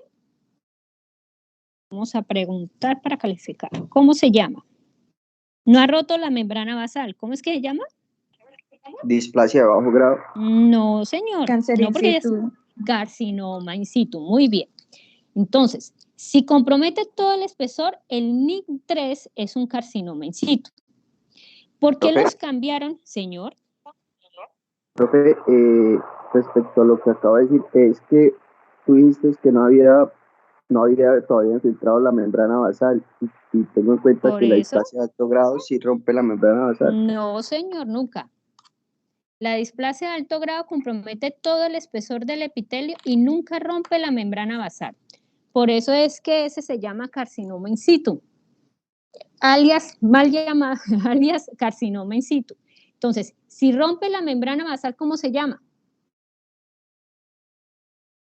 S1: Vamos a preguntar para calificar. ¿Cómo se llama? No ha roto la membrana basal. ¿Cómo es que se llama?
S4: Displasia de bajo grado.
S1: No, señor.
S6: Cáncer
S1: No,
S6: in
S1: porque es
S6: situ.
S1: carcinoma in situ. Muy bien. Entonces, si compromete todo el espesor, el NIC3 es un carcinoma in situ. ¿Por qué
S4: Profe.
S1: los cambiaron, señor?
S4: Profe, respecto a lo que acaba de decir, es que tú dijiste que no había todavía infiltrado la membrana basal y tengo en cuenta
S1: Por
S4: que la
S1: eso,
S4: displasia de alto grado sí rompe la membrana basal.
S1: no, señor, nunca. La displasia de alto grado compromete todo el espesor del epitelio y nunca rompe la membrana basal. Por eso es que ese se llama carcinoma in situ, alias, mal llamado, alias carcinoma in situ. Entonces, si rompe la membrana basal, ¿cómo se llama?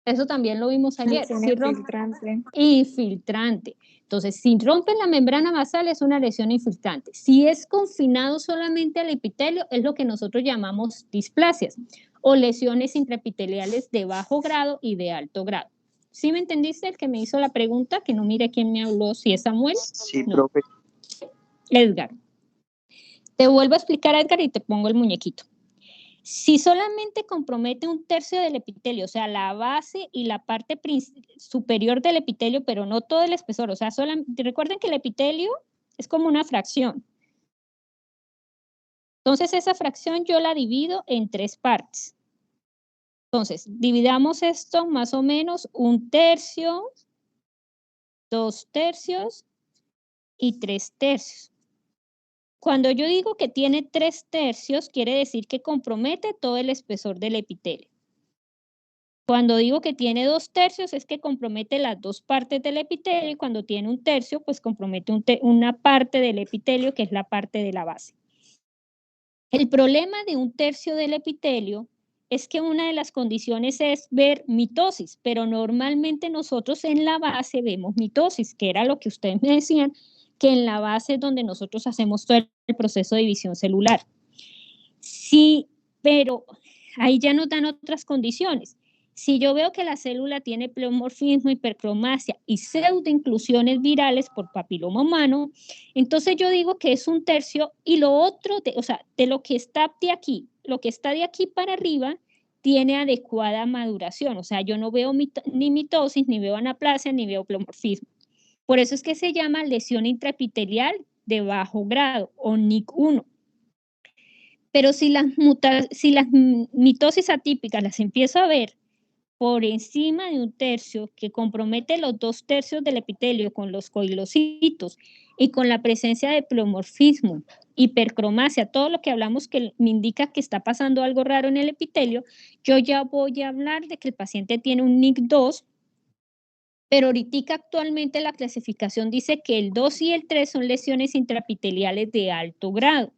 S1: Eso también lo vimos ayer.
S6: Lesión
S1: Si rompe,
S6: infiltrante.
S1: infiltrante. Entonces, si rompe la membrana basal es una lesión infiltrante. Si es confinado solamente al epitelio, es lo que nosotros llamamos displasias o lesiones intraepiteliales de bajo grado y de alto grado. ¿Sí me entendiste el que me hizo la pregunta? Que no mire quién me habló, si es Samuel.
S4: Sí,
S1: No.
S4: profe.
S1: Edgar. Te vuelvo a explicar, Edgar, y te pongo el muñequito. Si solamente compromete un tercio del epitelio, o sea, la base y la parte superior del epitelio, pero no todo el espesor, o sea, recuerden que el epitelio es como una fracción. Entonces, esa fracción yo la divido en 3 partes. Entonces, dividamos esto más o menos 1/3, 2/3 y 3/3. Cuando yo digo que tiene 3/3, quiere decir que compromete todo el espesor del epitelio. Cuando digo que tiene 2/3 es que compromete las 2 partes del epitelio y cuando tiene 1/3 pues compromete una parte del epitelio que es la parte de la base. El problema de 1/3 del epitelio es que una de las condiciones es ver mitosis, pero normalmente nosotros en la base vemos mitosis, que era lo que ustedes me decían, que en la base es donde nosotros hacemos todo el proceso de división celular. Sí, pero ahí ya nos dan otras condiciones. Si yo veo que la célula tiene pleomorfismo, hipercromasia y pseudoinclusiones virales por papiloma humano, entonces yo digo que es 1/3 y lo otro, o sea, de lo que está de aquí, lo que está de aquí para arriba, tiene adecuada maduración. O sea, yo no veo ni mitosis, ni veo anaplasia, ni veo pleomorfismo. Por eso es que se llama lesión intraepitelial de bajo grado o NIC1. Pero si las mitosis atípicas las empiezo a ver por encima de 1/3, que compromete los 2/3 del epitelio con los coilocitos y con la presencia de pleomorfismo, hipercromasia, todo lo que hablamos que me indica que está pasando algo raro en el epitelio, yo ya voy a hablar de que el paciente tiene un NIC2, pero ahorita actualmente la clasificación dice que el 2 y el 3 son lesiones intraepiteliales de alto grado.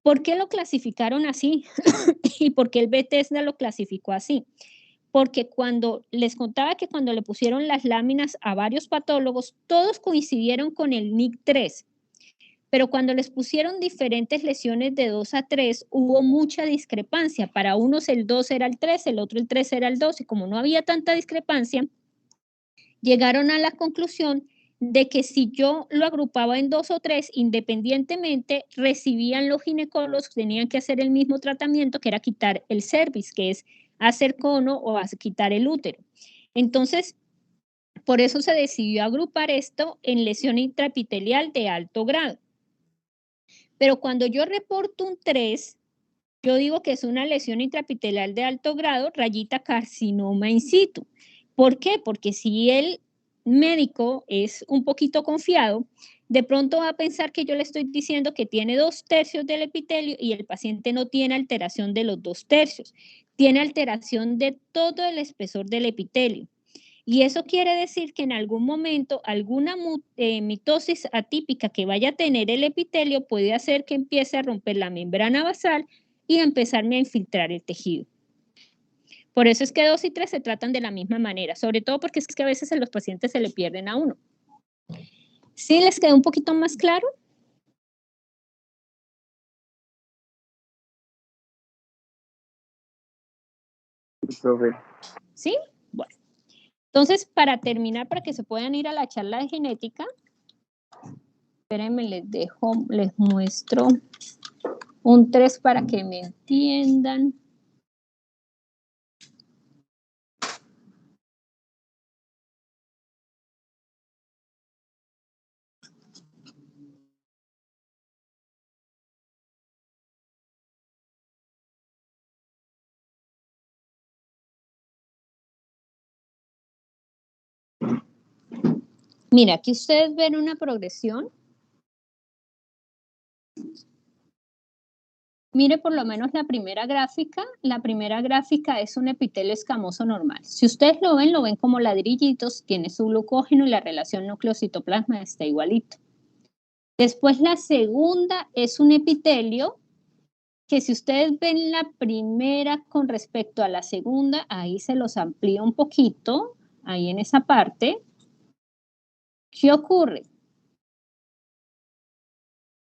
S1: ¿Por qué lo clasificaron así? ¿Y por qué el Bethesda lo clasificó así? Porque cuando les contaba que cuando le pusieron las láminas a varios patólogos, todos coincidieron con el NIC3, pero cuando les pusieron diferentes lesiones de 2 a 3, hubo mucha discrepancia. Para unos el 2 era el 3, el otro el 3 era el 2, y como no había tanta discrepancia, llegaron a la conclusión de que si yo lo agrupaba en 2 o 3, independientemente, recibían los ginecólogos, tenían que hacer el mismo tratamiento, que era quitar el cervix, que es hacer cono o quitar el útero. Entonces, por eso se decidió agrupar esto en lesión intraepitelial de alto grado. Pero cuando yo reporto un 3, yo digo que es una lesión intraepitelial de alto grado, rayita carcinoma in situ. ¿Por qué? Porque si el médico es un poquito confiado, de pronto va a pensar que yo le estoy diciendo que tiene 2/3 del epitelio y el paciente no tiene alteración de los 2/3, tiene alteración de todo el espesor del epitelio. Y eso quiere decir que en algún momento alguna mitosis atípica que vaya a tener el epitelio puede hacer que empiece a romper la membrana basal y empezarme a infiltrar el tejido. Por eso es que 2 y 3 se tratan de la misma manera, sobre todo porque es que a veces a los pacientes se le pierden a uno. ¿Sí les quedó un poquito más claro?
S4: Profe.
S1: ¿Sí? Bueno. Entonces, para terminar, para que se puedan ir a la charla de genética, espérenme, les muestro un 3 para que me entiendan. Mira, aquí ustedes ven una progresión. Mire por lo menos la primera gráfica. La primera gráfica es un epitelio escamoso normal. Si ustedes lo ven como ladrillitos, tiene su glucógeno y la relación núcleo-citoplasma está igualito. Después la segunda es un epitelio que si ustedes ven la primera con respecto a la segunda, ahí se los amplía un poquito, ahí en esa parte. ¿Qué ocurre?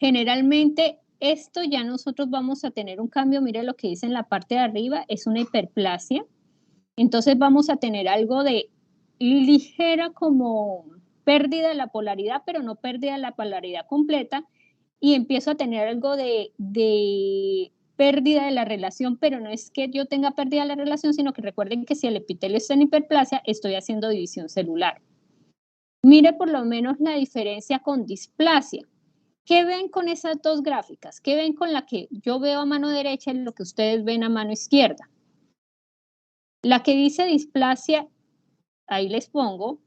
S1: Generalmente esto ya nosotros vamos a tener un cambio, mire lo que dice en la parte de arriba, es una hiperplasia. Entonces vamos a tener algo de ligera como pérdida de la polaridad, pero no pérdida de la polaridad completa. Y empiezo a tener algo de pérdida de la relación, pero no es que yo tenga pérdida de la relación, sino que recuerden que si el epitelio está en hiperplasia, estoy haciendo división celular. Mire por lo menos la diferencia con displasia. ¿Qué ven con esas dos gráficas? ¿Qué ven con la que yo veo a mano derecha y lo que ustedes ven a mano izquierda? La que dice displasia, ahí les pongo,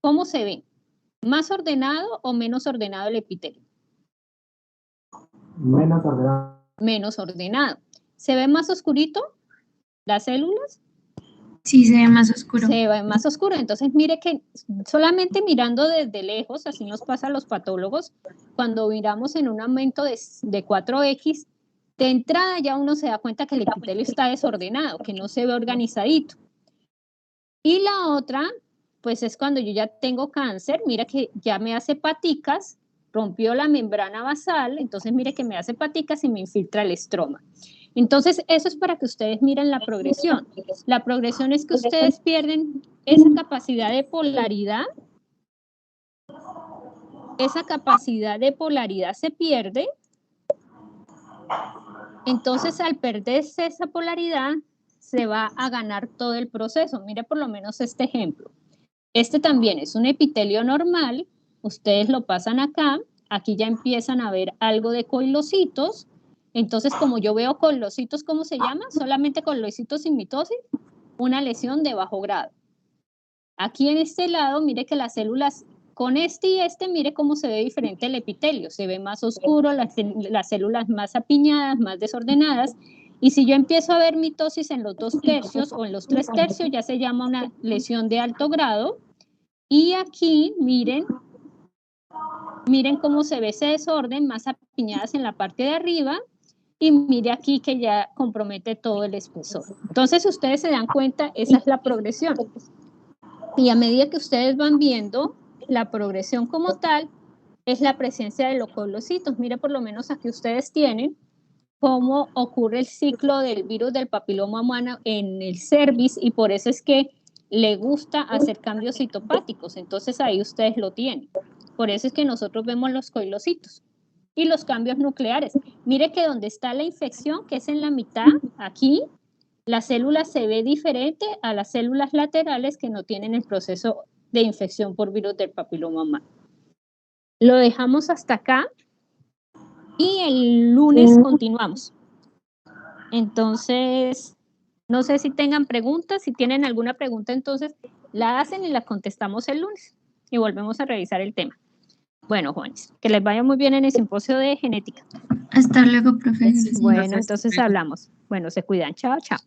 S1: ¿cómo se ve? ¿Más ordenado o menos ordenado el epitelio?
S2: Menos ordenado.
S1: Menos ordenado. ¿Se ve más oscurito las células?
S5: Sí, se ve más oscuro.
S1: Se ve más oscuro. Entonces, mire que solamente mirando desde lejos, así nos pasa a los patólogos, cuando miramos en un aumento de 4X, de entrada ya uno se da cuenta que el epitelio está desordenado, que no se ve organizadito. Y la otra, pues es cuando yo ya tengo cáncer, mira que ya me hace paticas, rompió la membrana basal, entonces mire que me hace paticas y me infiltra el estroma. Entonces, eso es para que ustedes miren la progresión. La progresión es que ustedes pierden esa capacidad de polaridad. Esa capacidad de polaridad se pierde. Entonces, al perderse esa polaridad, se va a ganar todo el proceso. Mire por lo menos este ejemplo. Este también es un epitelio normal. Ustedes lo pasan acá. Aquí ya empiezan a ver algo de coilocitos. Entonces, como yo veo coilocitos, ¿cómo se llama? Solamente coilocitos sin mitosis, una lesión de bajo grado. Aquí en este lado, mire que las células, con este y este, mire cómo se ve diferente el epitelio. Se ve más oscuro, las células más apiñadas, más desordenadas. Y si yo empiezo a ver mitosis en los 2 tercios o en los 3 tercios, ya se llama una lesión de alto grado. Y aquí, miren cómo se ve ese desorden, más apiñadas en la parte de arriba. Y mire aquí que ya compromete todo el espesor. Entonces, si ustedes se dan cuenta, esa es la progresión. Y a medida que ustedes van viendo, la progresión como tal es la presencia de los coilocitos. Mire, por lo menos aquí ustedes tienen cómo ocurre el ciclo del virus del papiloma humano en el cervix y por eso es que le gusta hacer cambios citopáticos. Entonces, ahí ustedes lo tienen. Por eso es que nosotros vemos los coilocitos. Y los cambios nucleares. Mire que donde está la infección, que es en la mitad, aquí, la célula se ve diferente a las células laterales que no tienen el proceso de infección por virus del papiloma humano. Lo dejamos hasta acá y el lunes continuamos. Entonces, no sé si tengan preguntas. Si tienen alguna pregunta, entonces la hacen y la contestamos el lunes y volvemos a revisar el tema. Bueno, jóvenes, que les vaya muy bien en el simposio de genética.
S5: Hasta luego, profe.
S1: Bueno, entonces hablamos. Bueno, se cuidan. Chao, chao.